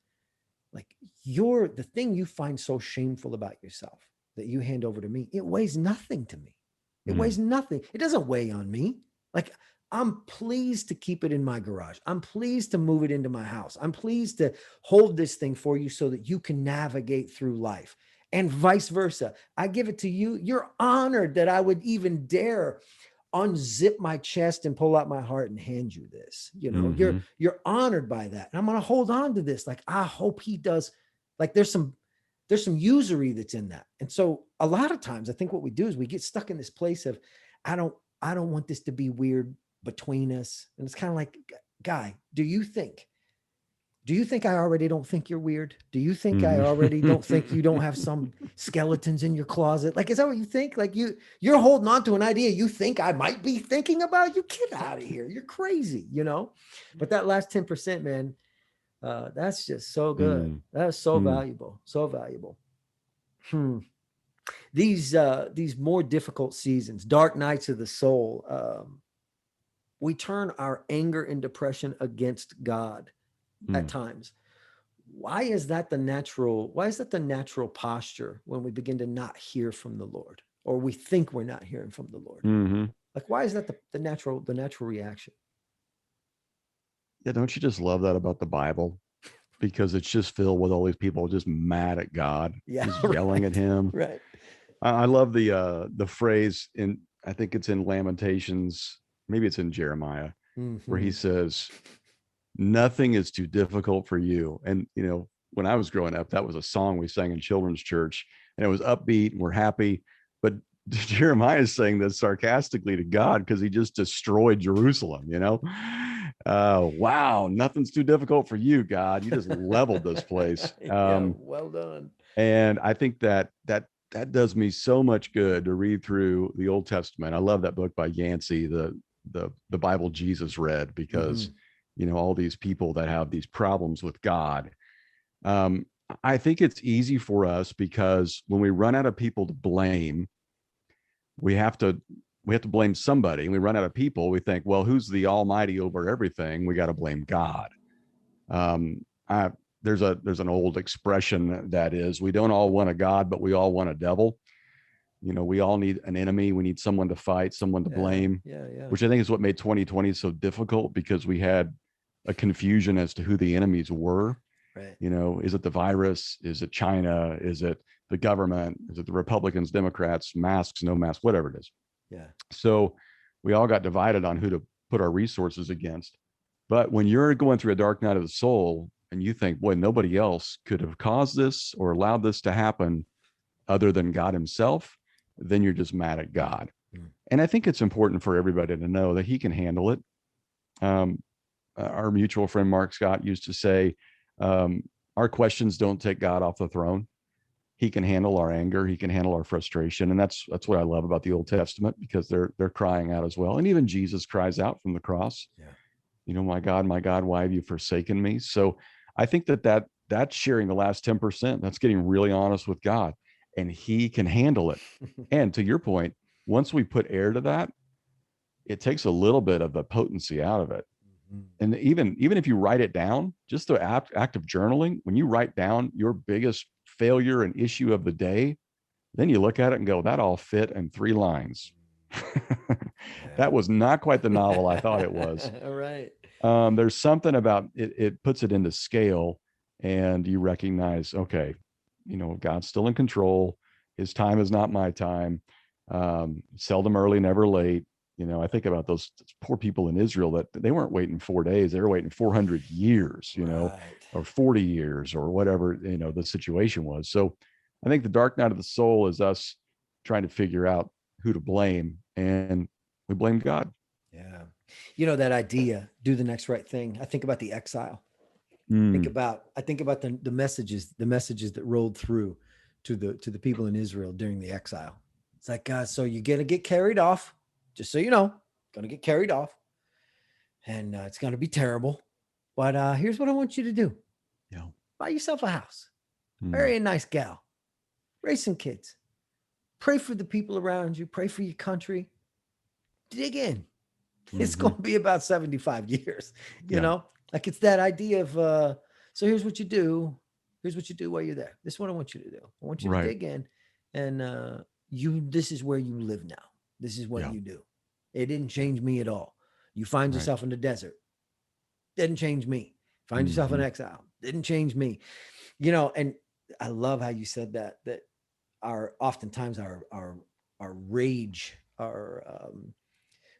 like, the thing you find so shameful about yourself that you hand over to me, it weighs nothing to me. It weighs nothing. It doesn't weigh on me. Like, I'm pleased to keep it in my garage. I'm pleased to move it into my house. I'm pleased to hold this thing for you so that you can navigate through life, and vice versa. I give it to you. You're honored that I would even dare unzip my chest and pull out my heart and hand you this. You're honored by that. And I'm going to hold on to this. Like, I hope he does. Like, there's some usury that's in that. And so a lot of times I think what we do is we get stuck in this place of, I don't want this to be weird between us. And it's kind of like, guy, do you think I already don't think you're weird? Do you think I already don't think you don't have some skeletons in your closet? Like, is that what you think? Like, you're holding on to an idea you think I might be thinking about? You get out of here. You're crazy, But that last 10%, man, that's just so good. That's so valuable. So valuable. These more difficult seasons, dark nights of the soul, we turn our anger and depression against God at times. Why is that the natural posture when we begin to not hear from the Lord, or we think we're not hearing from the Lord? Like, why is that the natural reaction? Yeah. Don't you just love that about the Bible? Because it's just filled with all these people just mad at God, just yelling at him. Right. I love the phrase I think it's in Lamentations, maybe it's in Jeremiah, where he says, nothing is too difficult for you. And, when I was growing up, that was a song we sang in children's church, and it was upbeat and we're happy. But Jeremiah is saying this sarcastically to God because he just destroyed Jerusalem, wow, nothing's too difficult for you, God. You just leveled this place. Well done. And I think that does me so much good to read through the Old Testament. I love that book by Yancey, the Bible Jesus read, because all these people that have these problems with God. I think it's easy for us because when we run out of people to blame, we have to blame somebody, and we run out of people. We think, well, who's the almighty over everything? We got to blame God. There's an old expression that is, we don't all want a God, but we all want a devil. We all need an enemy. We need someone to fight, someone to blame, which I think is what made 2020 so difficult, because we had a confusion as to who the enemies were. Right. Is it the virus? Is it China? Is it the government? Is it the Republicans, Democrats, masks, no masks, whatever it is? Yeah. So We all got divided on who to put our resources against. But when you're going through a dark night of the soul and you think, boy, nobody else could have caused this or allowed this to happen other than God himself, then you're just mad at God. Mm. And I think it's important for everybody to know that he can handle it. Our mutual friend Mark Scott used to say, our questions don't take God off the throne. He can handle our anger. He can handle our frustration. And that's what I love about the Old Testament, because they're crying out as well. And even Jesus cries out from the cross. Yeah. You know, my God, why have you forsaken me? So I think that's sharing the last 10%. That's getting really honest with God, and he can handle it. And to your point, once we put air to that, it takes a little bit of the potency out of it. Mhm. And even if you write it down, just the act of journaling, when you write down your biggest failure and issue of the day, then you look at it and go, that all fit in 3 lines. Yeah. That was not quite the novel I thought it was. All right. There's something about it, it puts it into scale, and you recognize, okay, you know, God's still in control. His time is not my time. Seldom early, never late. You know, I think about those poor people in Israel that they weren't waiting 4 days. They were waiting 400 years, you know, Right. or 40 years or whatever, you know, the situation was. So I think the dark night of the soul is us trying to figure out who to blame, and we blame God. Yeah. You know, that idea, do the next right thing. I think about the exile. Mm, I think about the messages that rolled through to the people in Israel during the exile. It's like, God, so you're gonna get carried off, just so you know, gonna get carried off, and it's gonna be terrible. But here's what I want you to do: yeah. buy yourself a house, Mm, marry a nice gal, raise some kids, pray for the people around you, pray for your country, dig in. It's hmm. going to be about 75 years, you Yeah. know? Like it's that idea of so here's what you do. Here's what you do while you're there. This is what I want you to do. I want you to Right. dig in, and you this is where you live now. This is what Yeah. you do. It didn't Yeah. change me at all. You find Right. yourself in the desert. Didn't change me. Find yourself in Hmm. exile. Didn't change me. You know, and I love how you said that our oftentimes our rage, our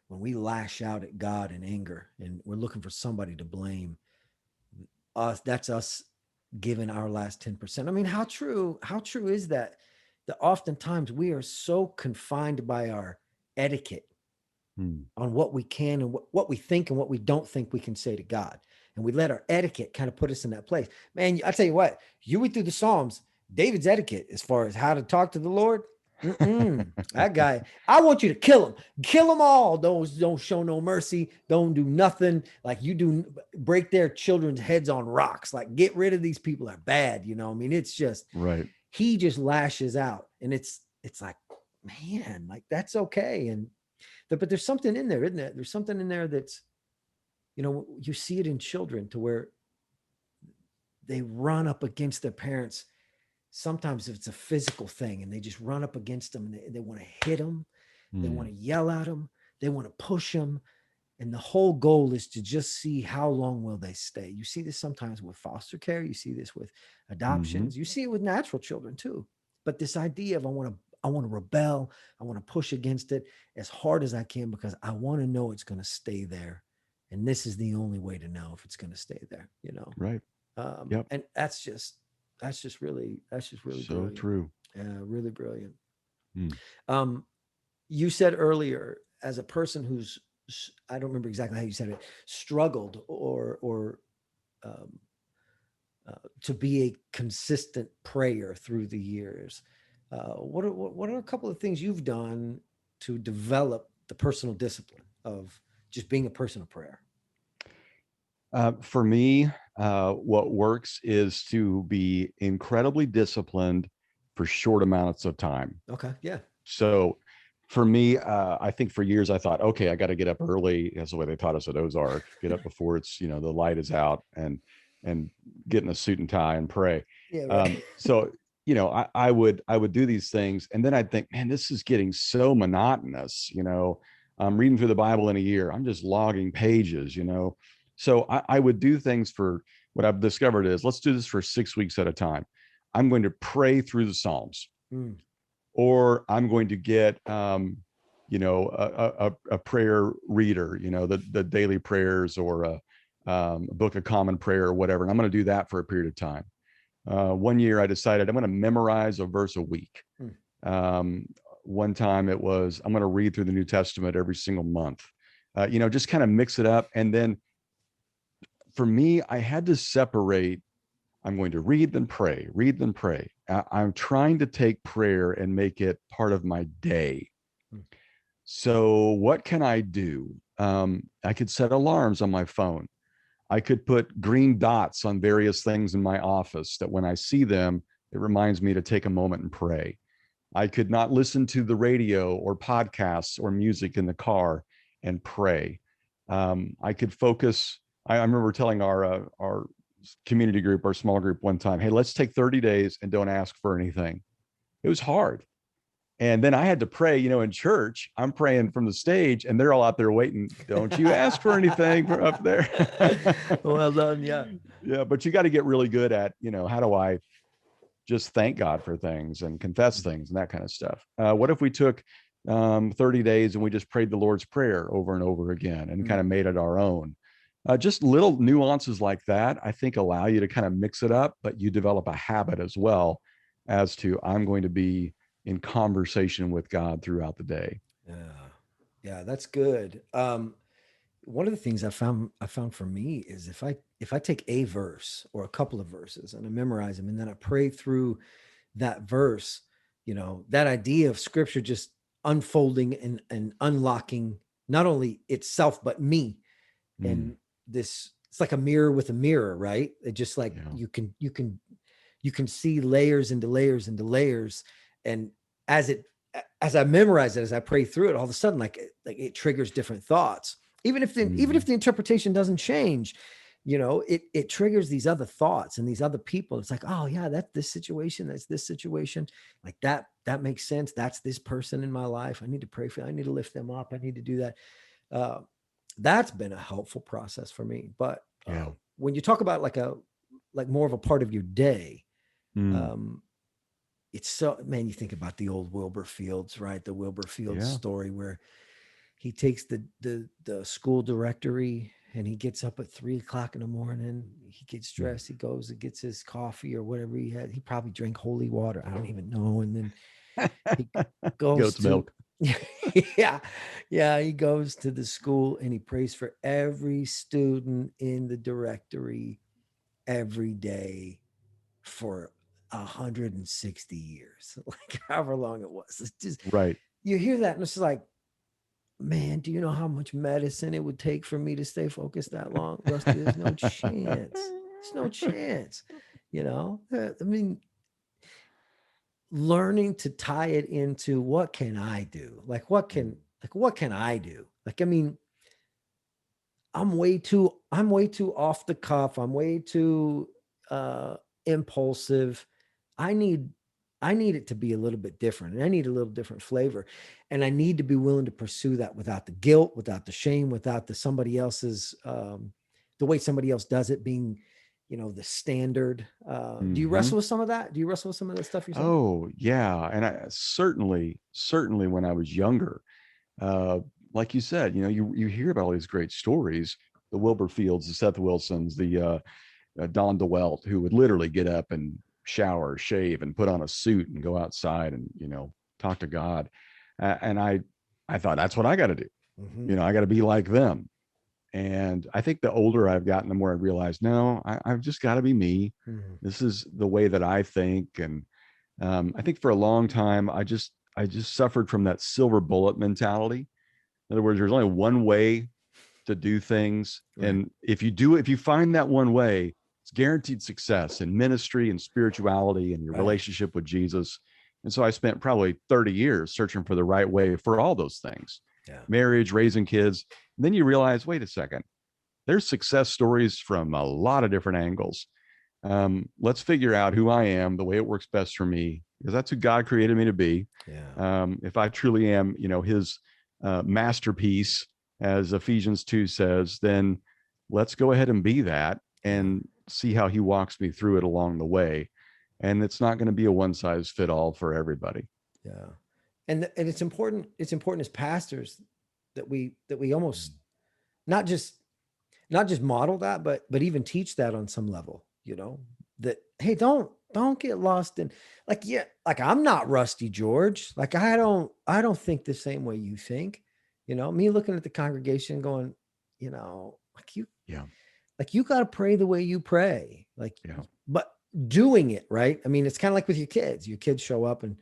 when we lash out at God in anger and we're looking for somebody to blame us, that's us giving our last 10%. I mean, how true is that? That oftentimes we are so confined by our etiquette Mm. on what we can and what we think and what we don't think we can say to God. And we let our etiquette kind of put us in that place. Man, I tell you what, you read through the Psalms, David's etiquette as far as how to talk to the Lord. That guy, I want you to kill them all. Don't show no mercy. Don't do nothing like you do. Break their children's heads on rocks. Like get rid of these people are bad. You know, I mean, it's just Right. he just lashes out, and it's like, man, like that's okay. And but there's something in there, isn't there? There's something in there that's, you know, you see it in children to where they run up against their parents. Sometimes it's a physical thing and they just run up against them and they want to hit them. They want Mm. to yell at them. They want to push them. And the whole goal is to just see how long will they stay. You see this sometimes with foster care. You see this with Hmm. adoptions. You see it with natural children too. But this idea of I want to rebel. I want to push against it as hard as I can because I want to know it's going to stay there. And this is the only way to know if it's going to stay there, you know? Right. Yep. And that's just really So brilliant. true. Yeah, really brilliant. Mm. Um, you said earlier, as a person who's, I don't remember exactly how you said it, struggled or um, to be a consistent prayer through the years. What are a couple of things you've done to develop the personal discipline of just being a person of prayer? For me, what works is to be incredibly disciplined for short amounts of time. Okay, yeah, So for me, I think for years I thought, okay, I got to get up early. That's the way they taught us at Ozark. Get up before it's, you know, the light is out, and get in a suit and tie and pray. yeah, right. So you know, I would do these things, and then I'd think, man, this is getting so monotonous. You know, I'm reading through the Bible in a year. I'm just logging pages. You know, so I would do things for what I've discovered is let's do this for 6 weeks at a time. I'm going to pray through the Psalms, Mm, or I'm going to get a prayer reader, the daily prayers, or a book of common prayer or whatever. And I'm going to do that for a period of time. One year I decided I'm going to memorize a verse a week. One time it was, I'm going to read through the New Testament every single month. Just kind of mix it up. And then for me, I had to separate. I'm going to read, then pray, read, then pray. I'm trying to take prayer and make it part of my day. So what can I do? I could set alarms on my phone. I could put green dots on various things in my office that when I see them, it reminds me to take a moment and pray. I could not listen to the radio or podcasts or music in the car and pray. I could focus. I remember telling our community group, our small group, one time, hey, let's take 30 days and don't ask for anything. It was hard. And then I had to pray, in church. I'm praying from the stage and they're all out there waiting. Don't you ask for anything from up there. Well done. Yeah. Yeah. But you got to get really good at, how do I just thank God for things and confess things and that kind of stuff. What if we took 30 days and we just prayed the Lord's Prayer over and over again and kind of made it our own? Just little nuances like that, I think, allow you to kind of mix it up, but you develop a habit as well as to, I'm going to be in conversation with God throughout the day. Yeah, that's good. One of the things I found for me is if I take a verse or a couple of verses and I memorize them and then I pray through that verse, that idea of scripture just unfolding and unlocking not only itself but me. And this, it's like a mirror with a mirror, right? It just like you can see layers into layers into layers. And as I memorize it, as I pray through it, all of a sudden, like it triggers different thoughts. Even if the interpretation doesn't change, it triggers these other thoughts and these other people. It's like, oh yeah, that's this situation. That's this situation. Like that makes sense. That's this person in my life. I need to pray for them. I need to lift them up. I need to do that. That's been a helpful process for me. But when you talk about like more of a part of your day, it's so, man, you think about the old Wilbur Fields, right? The Wilbur Fields story where he takes the school directory and he gets up at 3:00 in the morning. He gets dressed. He goes and gets his coffee or whatever he had. He probably drank holy water. I don't even know. And then he goes Goat's milk. Yeah. He goes to the school and he prays for every student in the directory every day for 160 years, like however long it was. It's just right. You hear that and it's like, man, do you know how much medicine it would take for me to stay focused that long? Rusty, there's no chance. There's no chance. I mean, learning to tie it into what can I do? What can I do? I mean, I'm way too off the cuff. I'm way too impulsive. I need it to be a little bit different, and I need a little different flavor, and I need to be willing to pursue that without the guilt, without the shame, without the somebody else's the way somebody else does it being, the standard. Do you wrestle with some of that? Do you wrestle with some of that stuff yourself? Oh yeah. And I certainly when I was younger, like you said, you hear about all these great stories, the Wilbur Fields, the Seth Wilsons, the Don DeWalt, who would literally get up and shower, shave, and put on a suit and go outside and, talk to God. And I thought, that's what I got to do. I got to be like them. And I think the older I've gotten, the more I realized, no, I've just got to be me. This is the way that I think. And I think for a long time, I just suffered from that silver bullet mentality. In other words, there's only one way to do things. Right. And if you find that one way, it's guaranteed success in ministry and spirituality and your relationship with Jesus. And so I spent probably 30 years searching for the right way for all those things. Marriage, raising kids. And then you realize, wait a second, there's success stories from a lot of different angles. Let's figure out who I am, the way it works best for me, because that's who God created me to be. If I truly am, his masterpiece, as Ephesians 2 says, then let's go ahead and be that and see how he walks me through it along the way. And it's not going to be a one size fit all for everybody. And it's important. It's important as pastors that we almost not just model that, but even teach that on some level, that, hey, don't get lost in, like, yeah, like, I'm not Rusty George. Like, I don't think the same way you think, me looking at the congregation going, like, Yeah. you got to pray the way you pray, like, Yeah. but doing it right. I mean, it's kind of like with your kids show up, and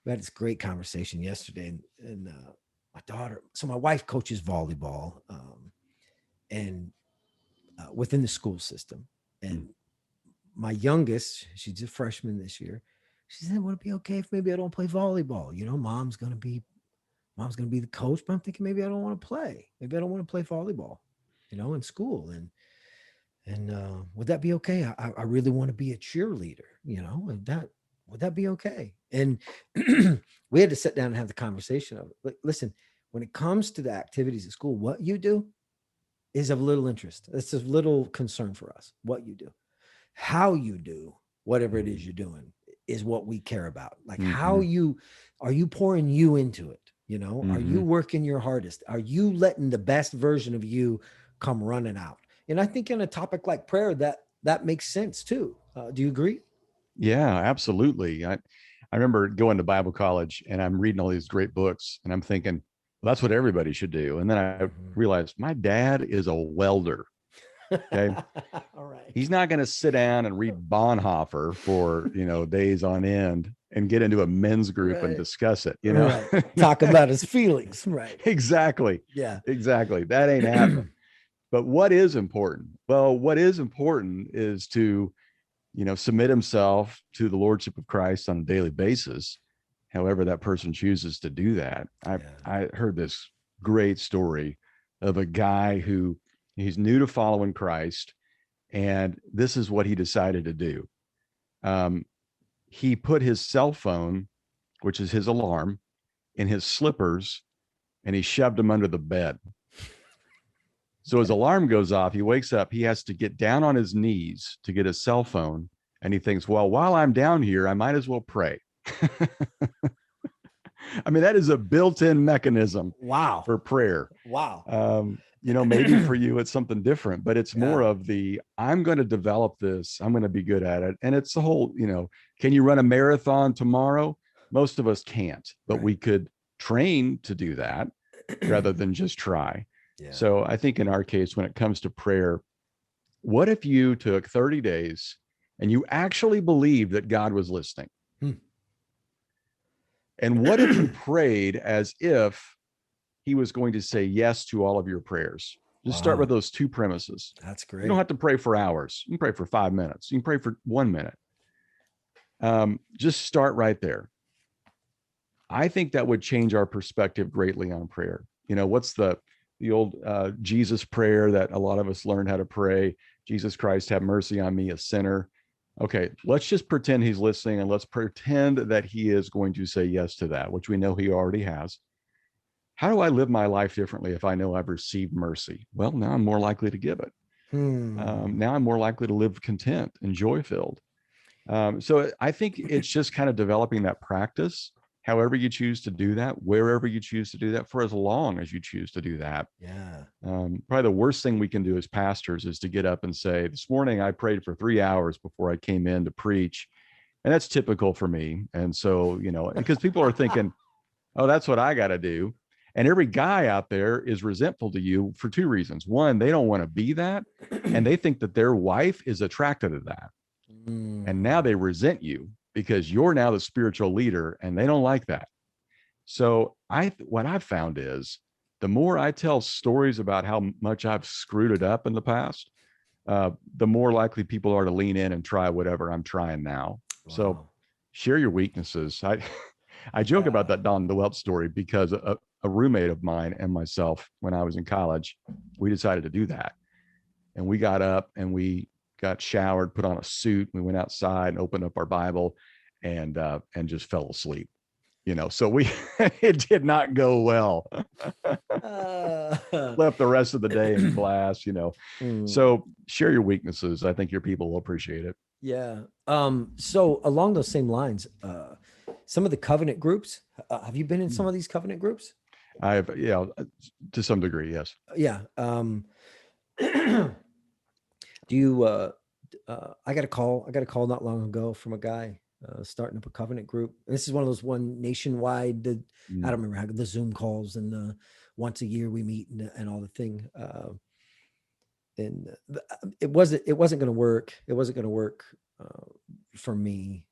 we had this great conversation yesterday, and my daughter, so my wife coaches volleyball, and within the school system. Mm. And my youngest, she's a freshman this year. She said, "Would it be okay if maybe I don't play volleyball? Mom's gonna be the coach, but I'm thinking maybe I don't want to play. Maybe I don't want to play volleyball, in school. And would that be okay? I really want to be a cheerleader. Would that be okay?" And we had to sit down and have the conversation of, like, listen, when it comes to the activities at school, what you do is of little interest. It's of little concern for us. What you do, how you do whatever it is you're doing is what we care about. Like, how Mhm. are you pouring you into it? Are you Mhm. working your hardest? Are you letting the best version of you come running out? And I think in a topic like prayer, that makes sense too. Do you agree? Yeah, absolutely. I remember going to Bible college and I'm reading all these great books and I'm thinking, well, that's what everybody should do. And then I Mhm. realized my dad is a welder. Okay. All right. He's not going to sit down and read Bonhoeffer for, days on end and get into a men's group and Right. discuss it, Right. Talk about his feelings. Right. Exactly. Yeah. Exactly. That ain't happening. But what is important? Well, what is important is to, submit himself to the lordship of Christ on a daily basis, however that person chooses to do that. I Yeah. I heard this great story of a guy who he's new to following Christ, and this is what he decided to do. Um, he put his cell phone, which is his alarm, in his slippers, and he shoved them under the bed. So his Okay. alarm goes off. He wakes up. He has to get down on his knees to get his cell phone. And he thinks, well, while I'm down here, I might as well pray. I mean, that is a built in mechanism Wow. for prayer. Wow. Maybe for you, it's something different, but it's more Yeah. of the I'm going to develop this. I'm going to be good at it. And it's the whole, can you run a marathon tomorrow? Most of us can't, but Right. we could train to do that rather than just try. Yeah. So I think in our case, when it comes to prayer, what if you took 30 days and you actually believed that God was listening? Hmm. And what if you prayed as if he was going to say yes to all of your prayers? Just start with Wow. those two premises. That's You don't great. have to pray for hours. You can pray for 5 minutes. You can pray for 1 minute. Just start right there. I think that would change our perspective greatly on prayer. What's the old Jesus prayer that a lot of us learned how to pray? Jesus Christ, have mercy on me, a sinner. Okay, let's just pretend he's listening and let's pretend that he is going to say yes to that, which we know he already has. How do I live my life differently if I know I've received mercy? Well, now I'm more likely to give it. Hmm. Now I'm more likely to live content and joy filled. So I think it's just kind of developing that practice, however you choose to do that, wherever you choose to do that, for as long as you choose to do that. Yeah. Probably the worst thing we can do as pastors is to get up and say, this morning I prayed for 3 hours before I came in to preach. And that's typical for me. And so, because people are thinking, oh, that's what I got to do. And every guy out there is resentful to you for two reasons. One, they don't want to be that. And they think that their wife is attracted to that. And now Mm. they resent you because you're now the spiritual leader and they don't like that. So what I've found is the more I tell stories about how much I've screwed it up in the past, the more likely people are to lean in and try whatever I'm trying now. So Wow. share your weaknesses. I joke about Yeah. that Don DeWelt story because a roommate of mine and myself, when I was in college, we decided to do that. And we got up and we got showered, put on a suit. We went outside and opened up our Bible and just fell asleep. So we it did not go well. Uh, Left the rest of the day in class. mm, So share your weaknesses. I think your people will appreciate it. yeah. So along those same lines, some of the covenant groups. Have you been in some Mm. of these covenant groups? I've, yeah, to some degree, yes. Yeah. Do you? I got a call. I got a call not long ago from a guy starting up a covenant group. And this is one of those one nationwide. I Mm. don't remember how the Zoom calls and once a year we meet and all the thing. And it wasn't going to work. It wasn't going to work for me.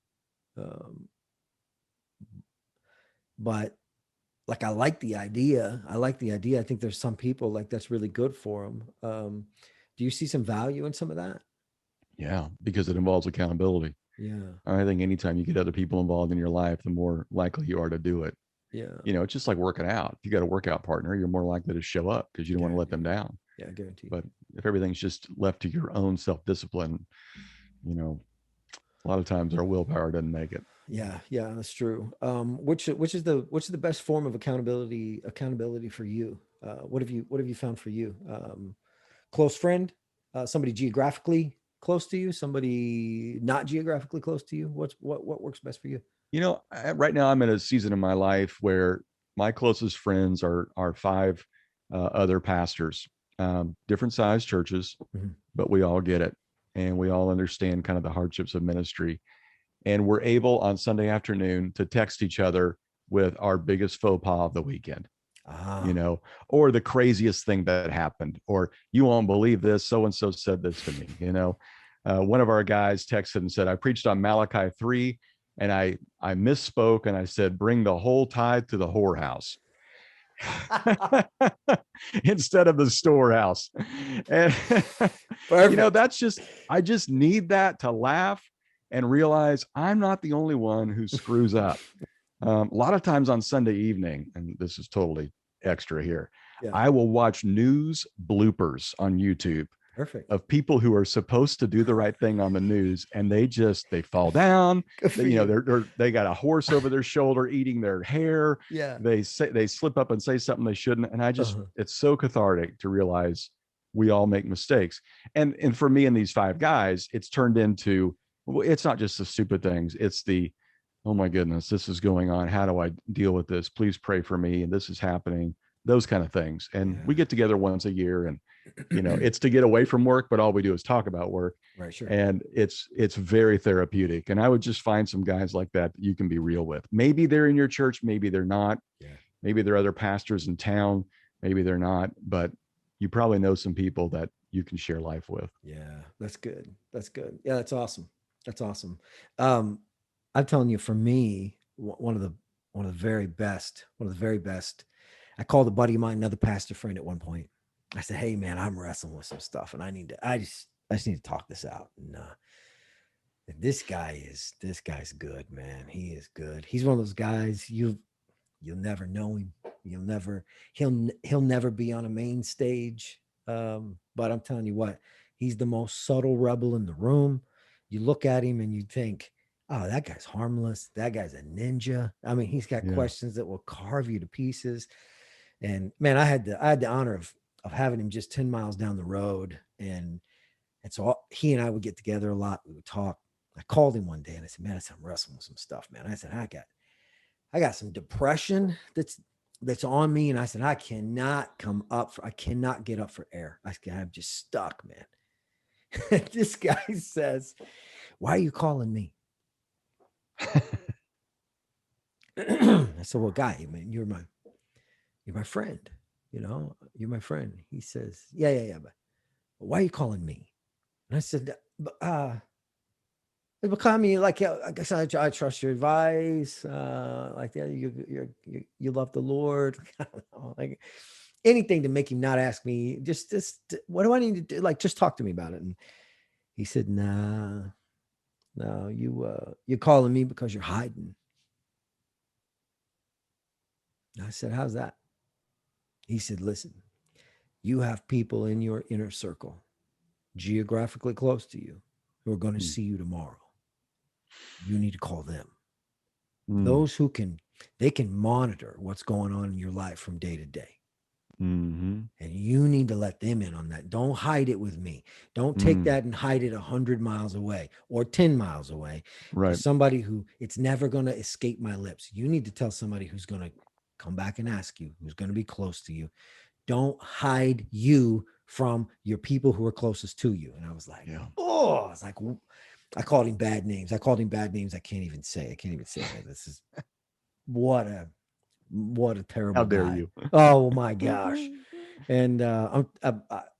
Um, but like I like the idea. I like the idea. I think there's some people like that's really good for them. Do you see some value in some of that? Yeah, because it involves accountability. Yeah. I think anytime you get other people involved in your life, the more likely you are to do it. Yeah. You know, it's just like working out. If you got a workout partner, you're more likely to show up because you don't want to let them Guaranteed. down. Yeah, guaranteed. But if everything's just left to your own self discipline, you know, a lot of times our willpower doesn't make it. Yeah, yeah, that's true. Which is the best form of accountability for you? What have you found for you? Close friend, somebody geographically close to you, somebody not geographically close to you. What works best for you? You know, right now I'm in a season in my life where my closest friends are five other pastors, different sized churches, Mhm. but we all get it, and we all understand kind of the hardships of ministry, and we're able on Sunday afternoon to text each other with our biggest faux pas of the weekend, you Ah, know, or the craziest thing that happened, or you won't believe this, so and so said this to me, you know. One of our guys texted and said, I preached on Malachi 3 and I misspoke and I said, bring the whole tithe to the whorehouse instead of the storehouse. And you know, perfect. that's just, I just need that to laugh and realize I'm not the only one who screws up. A lot of times on Sunday evening, and this is totally extra here, Yeah, I will watch news bloopers on YouTube perfect. of people who are supposed to do the right thing on the news, and they fall down. Good They, for you know, you. they got a horse over their shoulder eating their hair. Yeah. They slip up and say something they shouldn't, and Uh-huh. it's so cathartic to realize we all make mistakes. And for me and these five guys, it's turned into, well, it's not just the stupid things, it's the, oh my goodness, this is going on, how do I deal with this, please pray for me, and this is happening, those kind of things. And we Yeah. get together once a year, and you know, it's to get away from work, but all we do is talk about work. Right, sure. And it's very therapeutic. And I would just find some guys like that you can be real with. Maybe they're in your church, maybe they're not. Yeah. Maybe there are other pastors in town, maybe they're not, but you probably know some people that you can share life with. Yeah, that's good. That's good. Yeah, that's awesome. That's awesome. Um, I'm telling you, for me, one of the very best. I called a buddy of mine, another pastor friend, at one point. I said, "Hey, man, I'm wrestling with some stuff, and I just need to talk this out." And this guy's good, man. He is good. He's one of those guys you'll never know him. He'll never be on a main stage. But I'm telling you what, he's the most subtle rebel in the room. You look at him and you think, oh, that guy's harmless. That guy's a ninja. I mean, he's got Yeah. questions that will carve you to pieces. And man, I had the honor of having him just 10 miles down the road. And so he and I would get together a lot. We would talk. I called him one day and I said, man, I'm wrestling with some stuff, man. I said, I got some depression that's on me. And I said, I cannot get up for air. I'm just stuck, man. This guy says, why are you calling me? I said, well, guy, man, you're my friend. You're my friend. He says, yeah, yeah, yeah. But why are you calling me? And I said, because I mean, like, yeah, I guess I trust your advice. Like, yeah, you love the Lord. I don't know, like anything to make him not ask me. Just what do I need to do? Like, just talk to me about it. And he said, nah, no, you're calling me because you're hiding. And I said, how's that? He said, listen, you have people in your inner circle, geographically close to you, who are going to see you tomorrow. You need to call them. Mm. Those who can, they can monitor what's going on in your life from day to day. Mm-hmm. And you need to let them in on that. Don't hide it with me. Don't take that and hide it 100 miles away or 10 miles away to Right. somebody who it's never going to escape my lips. You need to tell somebody who's going to come back and ask you, who's going to be close to you. Don't hide you from your people who are closest to you. And I was like, Yeah. oh, it's like, I called him bad names. I called him bad names. I can't even say that. This is what a terrible How dare guy. you? Oh my gosh. And I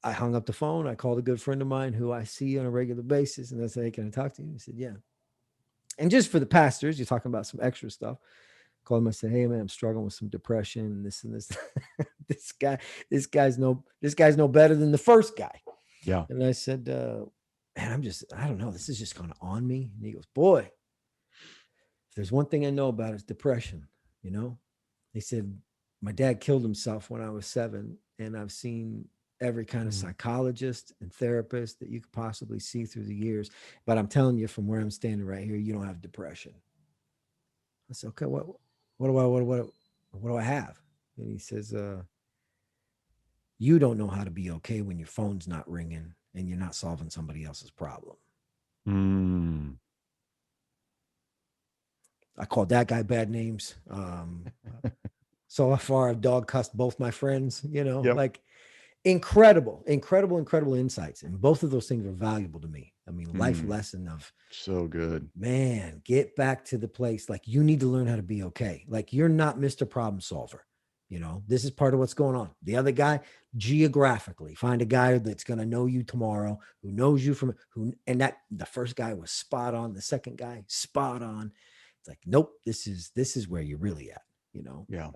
hung up the phone. I called a good friend of mine who I see on a regular basis, and I said, "Hey, can I talk to you?" He said, "Yeah." And just for the pastors, you're talking about some extra stuff. Called him. I said, "Hey, man, I'm struggling with some depression and this and this." this guy's no better than the first guy. Yeah. And I said, "Man, I don't know. This is just kind of on me." And he goes, "Boy, if there's one thing I know about, it's depression. You know." He said, "My dad killed himself when I was 7, and I've seen every kind of psychologist and therapist that you could possibly see through the years. But I'm telling you, from where I'm standing right here, you don't have depression." I said, "Okay, what do I have?" And he says, "You don't know how to be okay when your phone's not ringing and you're not solving somebody else's problem." Mm. I called that guy bad names. So far, I've dog cussed both my friends, Yep. like incredible insights. And both of those things are valuable to me. I mean, life lesson of, So good. man, get back to the place. Like, you need to learn how to be okay. Like, you're not Mr. Problem Solver. This is part of what's going on. The other guy, geographically, find a guy that's going to know you tomorrow, who knows you and that the first guy was spot on. The second guy, spot on. It's like, nope, this is where you're really at, Yeah.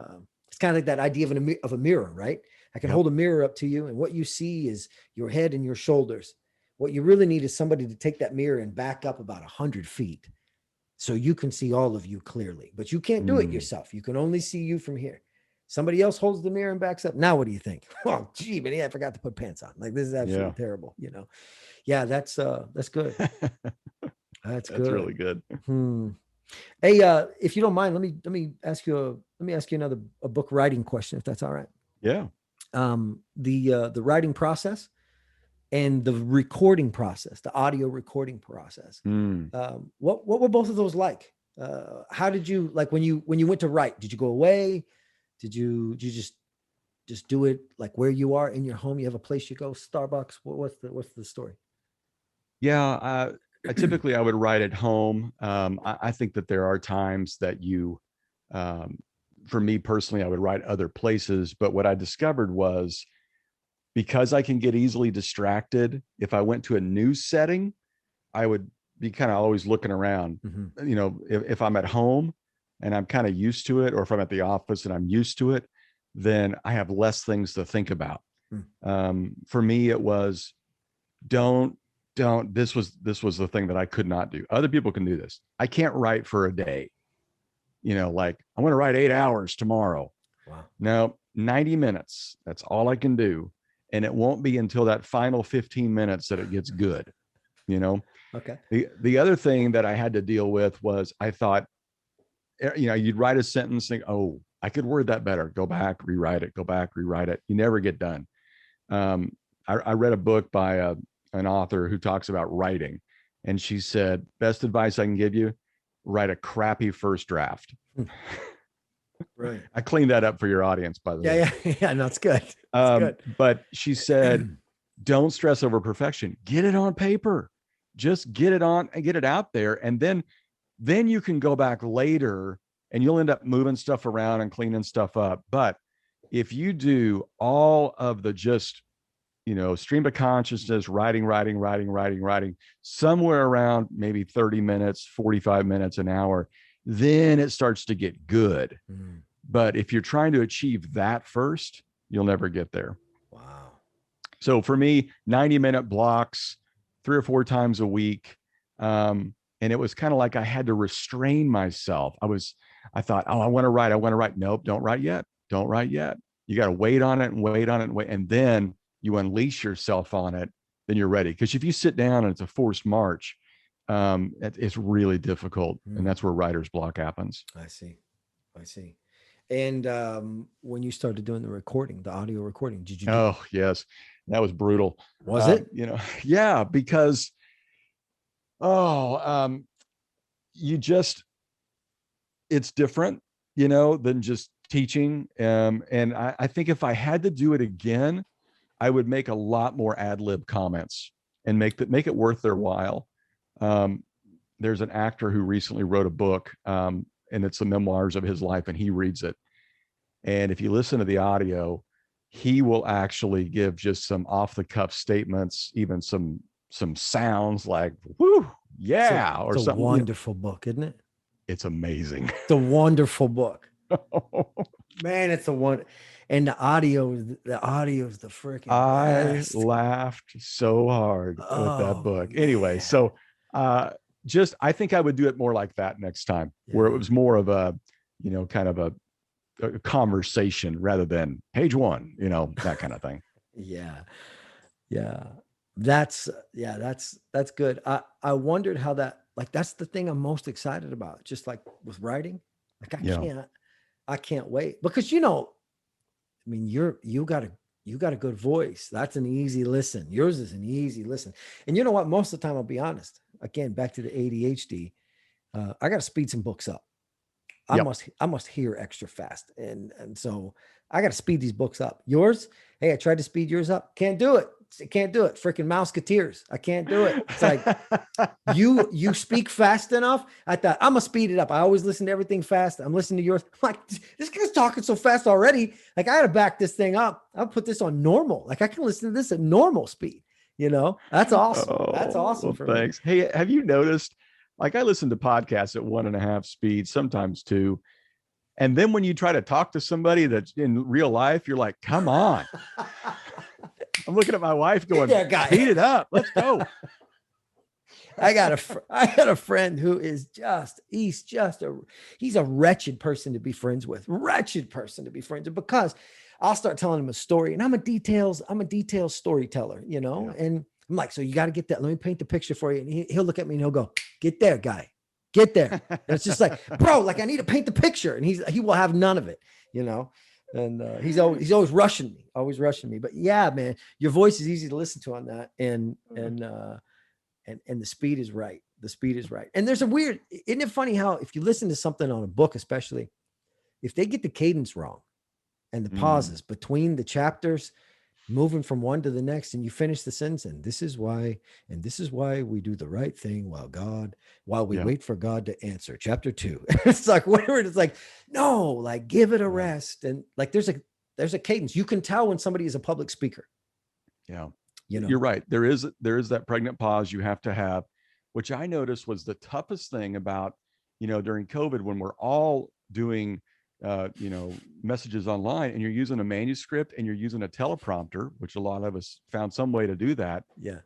it's kind of like that idea of a mirror, right? I can Yep. hold a mirror up to you, and what you see is your head and your shoulders. What you really need is somebody to take that mirror and back up about 100 feet so you can see all of you clearly. But you can't do it yourself. You can only see you from here. Somebody else holds the mirror and backs up. Now, what do you think? Oh, gee, but I forgot to put pants on. Like, this is absolutely Yeah. terrible. Yeah, that's good. That's That's good. really good. Hey, if you don't mind, let me ask you another a book writing question, if that's all right. Yeah. The writing process and the recording process, the audio recording process. Mm. What were both of those like? How did you, like, when you went to write? Did you go away? Did you just do it like where you are in your home? You have a place you go, Starbucks. What's the story? Yeah. I would write at home. I think that there are times that um, for me personally, I would write other places. But what I discovered was, because I can get easily distracted, if I went to a new setting, I would be kind of always looking around. If I'm at home and I'm kind of used to it, or if I'm at the office and I'm used to it, then I have less things to think about. For me, it was don't this was the thing that I could not do. Other people can do this. I can't write for a day. Like, I'm going to write 8 hours tomorrow. Wow. No, 90 minutes. That's all I can do. And it won't be until that final 15 minutes that it gets good. Okay. The other thing that I had to deal with was, I thought, you'd write a sentence, think, oh, I could word that better. Go back, rewrite it, go back, rewrite it. You never get done. I read a book by an author who talks about writing. And she said, best advice I can give you, write a crappy first draft. Right. I cleaned that up for your audience, by the way. Yeah. No, it's good. It's good. But she said, don't stress over perfection. Get it on paper. Just get it on and get it out there. And then you can go back later and you'll end up moving stuff around and cleaning stuff up. But if you do all of the just, stream of consciousness, writing, somewhere around maybe 30 minutes, 45 minutes, an hour, then it starts to get good. But if you're trying to achieve that first, you'll never get there. Wow. So for me, 90-minute blocks, 3 or 4 times a week. And it was kind of like I had to restrain myself. I thought, oh, I want to write. Nope, don't write yet. Don't write yet. You got to wait on it and wait on it and wait. And then you unleash yourself on it, then you're ready. Because if you sit down and it's a forced march, it's really difficult. And that's where writer's block happens. I see. And when you started doing the recording, the audio recording, did you do? Oh, yes, that was brutal. Was it? Yeah, because oh, you just it's different, than just teaching. And I think if I had to do it again, I would make a lot more ad lib comments and make it worth their while. Um, there's an actor who recently wrote a book, and it's the memoirs of his life, and he reads it. And if you listen to the audio, he will actually give just some off the cuff statements, even some sounds like "whoo, yeah," or It's a something. wonderful book, isn't it? It's amazing. It's a wonderful book. Man, it's a one. And the audio is the freaking I best. laughed so hard with that book. Anyway, Man. so just I think I would do it more like that next time, where it Yeah. was more of a, kind of a conversation rather than page one, that kind of thing. Yeah. Yeah. That's good. I wondered how that, like, that's the thing I'm most excited about. Just like with writing, like Yeah. I can't wait because I mean, you got a good voice. That's an easy listen. Yours is an easy listen. And you know what? Most of the time, I'll be honest. Again, back to the ADHD. I got to speed some books up. Yep. I must hear extra fast, and so I got to speed these books up. Yours, hey, I tried to speed yours up. Can't do it. Can't do it. Freaking Mouseketeers. I can't do it. It's like you speak fast enough. I thought I'm gonna speed it up. I always listen to everything fast. I'm listening to yours. I'm like, this guy's talking so fast already. Like, I gotta back this thing up. I'll put this on normal. Like, I can listen to this at normal speed. That's awesome. That's awesome Well, for thanks. me. Hey, have you noticed? Like, I listen to podcasts at 1.5 speed, sometimes 2. And then when you try to talk to somebody that's in real life, you're like, come on. I'm looking at my wife going, speed it up. Let's go. I got a friend who is he's a wretched person to be friends with. Wretched person to be friends with, because I'll start telling him a story, and I'm a details storyteller, Yeah. and I'm like, so you got to get that. Let me paint the picture for you. And he'll look at me and he'll go, get there, guy, get there. And it's just like, bro, like, I need to paint the picture. And he will have none of it, and he's always rushing me. But yeah, man, your voice is easy to listen to on that. And the speed is right. The speed is right. And there's isn't it funny how, if you listen to something on a book, especially if they get the cadence wrong and the pauses between the chapters, moving from one to the next, and you finish the sentence, and this is why we do the right thing while we wait for God to answer. Chapter 2. It's like, whatever. It's like, no, like, give it a rest. And like, there's a cadence. You can tell when somebody is a public speaker. Yeah. You're right. There is that pregnant pause you have to have, which I noticed was the toughest thing about, during COVID, when we're all doing messages online, and you're using a manuscript and you're using a teleprompter, which a lot of us found some way to do that. Yeah.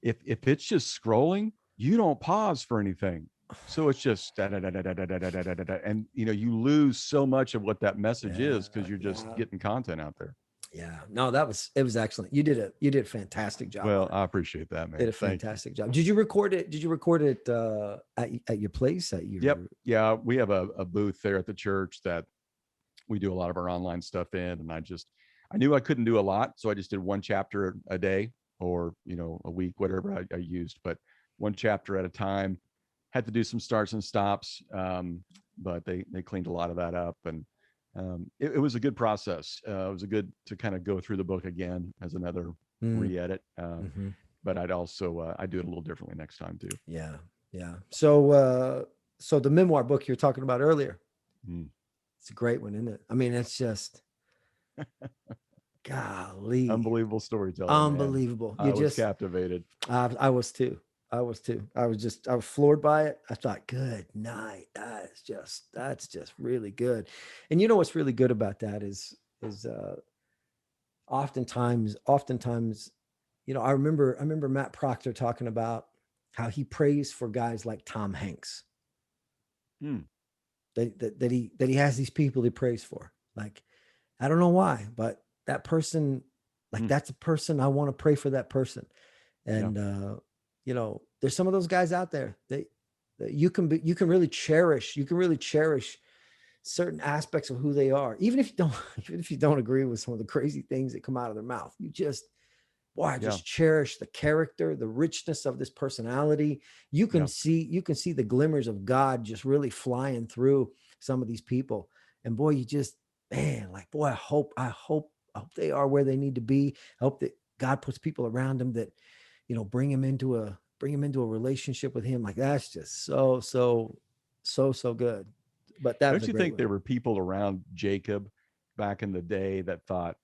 If it's just scrolling, you don't pause for anything. So it's just da, da, da, da, da, da, da, da, da, da, da, and you lose so much of what that message is, because you're just getting content out there. Yeah, no, it was excellent. You did a fantastic job. Well, I appreciate that, man. Did a fantastic job. Did you record it? At your place? Yep. Yeah, we have a booth there at the church that we do a lot of our online stuff in, and I knew I couldn't do a lot, so I just did one chapter a day, or a week, whatever I used, but one chapter at a time. Had to do some starts and stops, but they cleaned a lot of that up, and it was a good process. It was good to kind of go through the book again as another re-edit. But I'd also I do it a little differently next time too. Yeah. So the memoir book you're talking about earlier, it's a great one, isn't it? I mean, it's just golly, unbelievable storytelling. Unbelievable. I was captivated. I was too. I was floored by it. I thought, good night. That's just really good. And you know what's really good about that is oftentimes, I remember Matt Proctor talking about how he prays for guys like Tom Hanks. That he has these people he prays for. Like, I don't know why, but that person, like, that's a person I want to pray for, that person. And there's some of those guys out there that you can really cherish. You can really cherish certain aspects of who they are, even if you don't, even if you don't agree with some of the crazy things that come out of their mouth, you just, boy, I Yeah. just cherish the character, the richness of this personality. Yeah. You can see the glimmers of God just really flying through some of these people. And boy, you just, man, like, boy, I hope they are where they need to be. I hope that God puts people around them that, bring him into a relationship with him. Like that's just so good. But that was Don't a you great think one. there were people around Jacob back in the day that thought,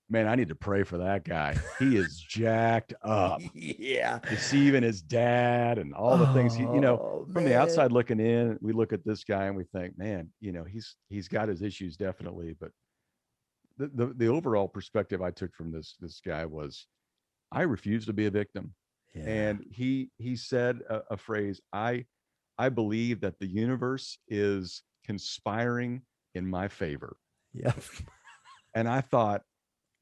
man, I need to pray for that guy. He is jacked up, Yeah. deceiving his dad and all the things Oh from the man. outside looking in, we look at this guy and we think, man, he's got his issues definitely. But the overall perspective I took from this guy was, I refuse to be a victim. Yeah. And he said a phrase, I believe that the universe is conspiring in my favor. Yeah. And I thought,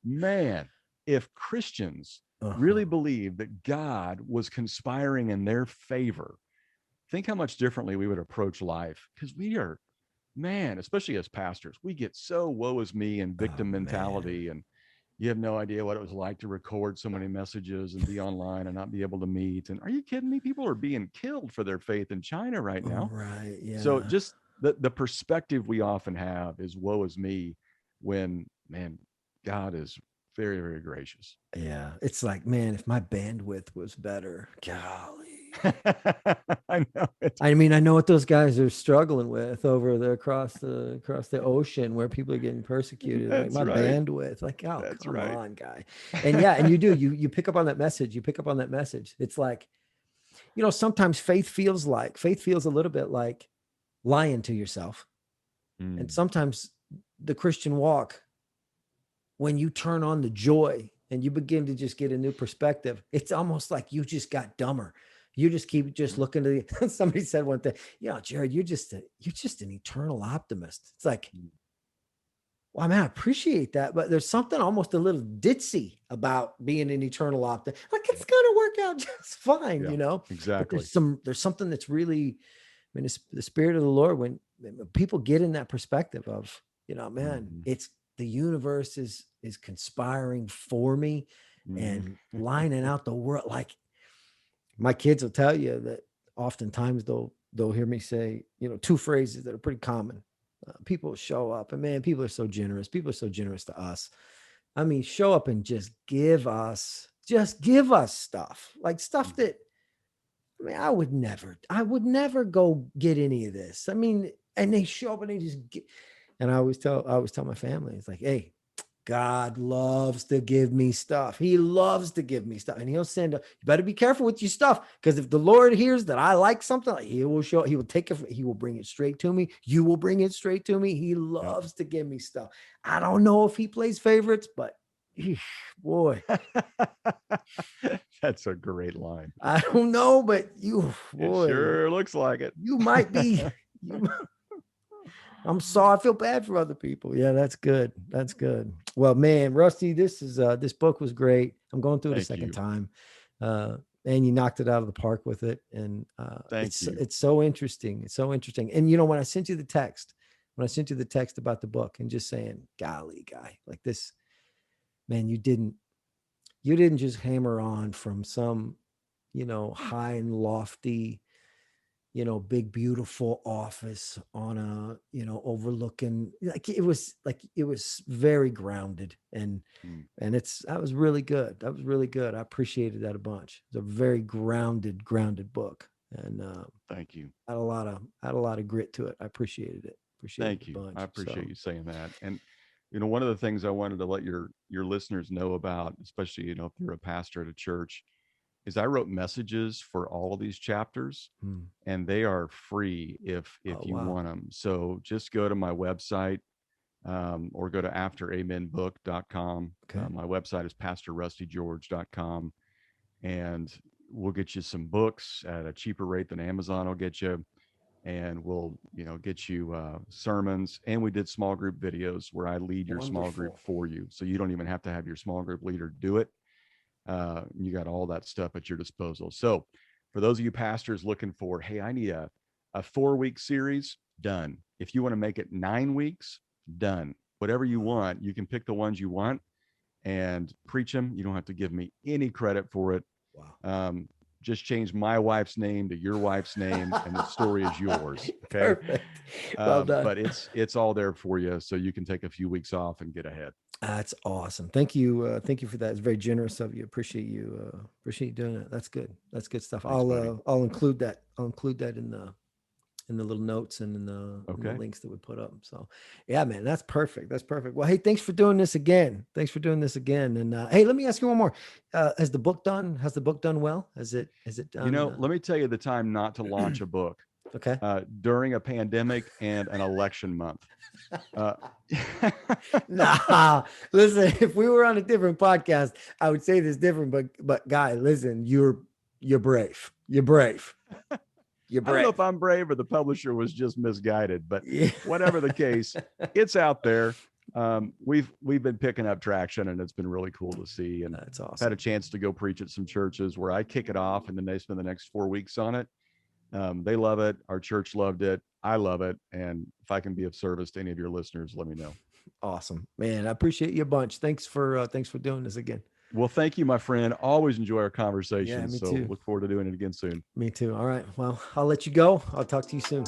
man, if Christians Uh-huh. really believed that God was conspiring in their favor, think how much differently we would approach life. Because we are, man, especially as pastors, we get so woe is me and Oh victim man. mentality. And you have no idea what it was like to record so many messages and be online and not be able to meet. And are you kidding me? People are being killed for their faith in China right now. Right. So Yeah. just the perspective we often have is woe is me, when, man, God is very, very gracious. Yeah. It's like, man, if my bandwidth was better, golly. I know it. I mean, I know what those guys are struggling with over there across the ocean where people are getting persecuted. Like That's my right. bandwidth, like, oh, That's come right. on, guy. And yeah, and you do, you pick up on that message. You pick up on that message. It's like, sometimes faith feels a little bit like lying to yourself. And Mm, sometimes the Christian walk, when you turn on the joy and you begin to just get a new perspective, it's almost like you just got dumber. You just keep just mm, looking to the, somebody said one thing, Jared, you're just an eternal optimist. It's like, mm. well, I mean, I appreciate that, but there's something almost a little ditzy about being an eternal optimist. Like it's gonna work out just fine, Yeah, But exactly. there's something that's really, I mean, it's the spirit of the Lord when people get in that perspective of, man, Mhm, it's the universe is conspiring for me mhm. and lining out the world. Like my kids will tell you that oftentimes they'll hear me say, two phrases that are pretty common. People show up, and man, people are so generous. People are so generous to us. I mean, show up and just give us stuff, like stuff Mhm. that, I mean, I would never go get any of this. I mean, and they show up and they just get, and I always tell my family, it's like, hey, God loves to give me stuff. He loves to give me stuff. And he'll send, you better be careful with your stuff. Because if the Lord hears that I like something, he will take it, he will bring it straight to me. You will bring it straight to me. He Yep. loves to give me stuff. I don't know if he plays favorites, but boy, That's a great line. I don't know, but It boy, sure looks like it. you might be, you, I'm sorry. I feel bad for other people. Yeah, that's good. That's good. Well, man, Rusty, this book was great. I'm going through it a Thank second you. time. And you knocked it out of the park with it. And Thank you. it's so interesting. It's so interesting. And when I sent you the text, about the book and just saying, golly, guy, like this, man, you didn't just hammer on from some, high and lofty, big beautiful office on a, overlooking, it was very grounded, Mm, and that was really good. That was really good. I appreciated that a bunch. It's a very grounded book, and Thank you. had a lot of grit to it. I appreciated it Thank a you. I bunch. appreciate So you saying that. And one of the things I wanted to let your listeners know about, especially if you're a pastor at a church, is I wrote messages for all of these chapters, hmm. and they are free Oh if you wow. want them. So just go to my website, or go to afteramenbook.com. Okay. My website is pastorrustygeorge.com, and we'll get you some books at a cheaper rate than Amazon will get you. And we'll, get you sermons. And we did small group videos where I lead your small group Wonderful. for you. So you don't even have to have your small group leader do it. You got all that stuff at your disposal. So for those of you pastors looking for, hey, I need a 4-week series, done. If you want to make it 9 weeks, done. Whatever you want, you can pick the ones you want and preach them. You don't have to give me any credit for it. Wow. Just change my wife's name to your wife's name, and the story is yours. Okay. Perfect. Well done. But it's all there for you, so you can take a few weeks off and get ahead. That's awesome. Thank you. Thank you for that. It's very generous of you. Appreciate you. Appreciate you doing it. That's good. That's good stuff. Thanks, buddy. I'll include that. I'll include that in the little notes and in the Okay. links that we put up. So yeah, man, that's perfect. That's perfect. Well, hey, thanks for doing this again. Thanks for doing this again. And hey, let me ask you one more. Has the book done well? Has it done? Let me tell you the time not to launch a book. Okay. During a pandemic and an election month. Nah, listen, if we were on a different podcast, I would say this different, but guy, listen, you're brave. You're brave. You're I don't brave. know if I'm brave or the publisher was just misguided, but Yeah. whatever the case, it's out there. We've been picking up traction, and it's been really cool to see. And That's had awesome. a chance to go preach at some churches where I kick it off, and then they spend the next 4 weeks on it. They love it. Our church loved it. I love it. And if I can be of service to any of your listeners, let me know. Awesome, man. I appreciate you a bunch. Thanks for doing this again. Well, thank you, my friend. Always enjoy our conversations. me So too. look forward to doing it again soon. Me too. All right. Well, I'll let you go. I'll talk to you soon.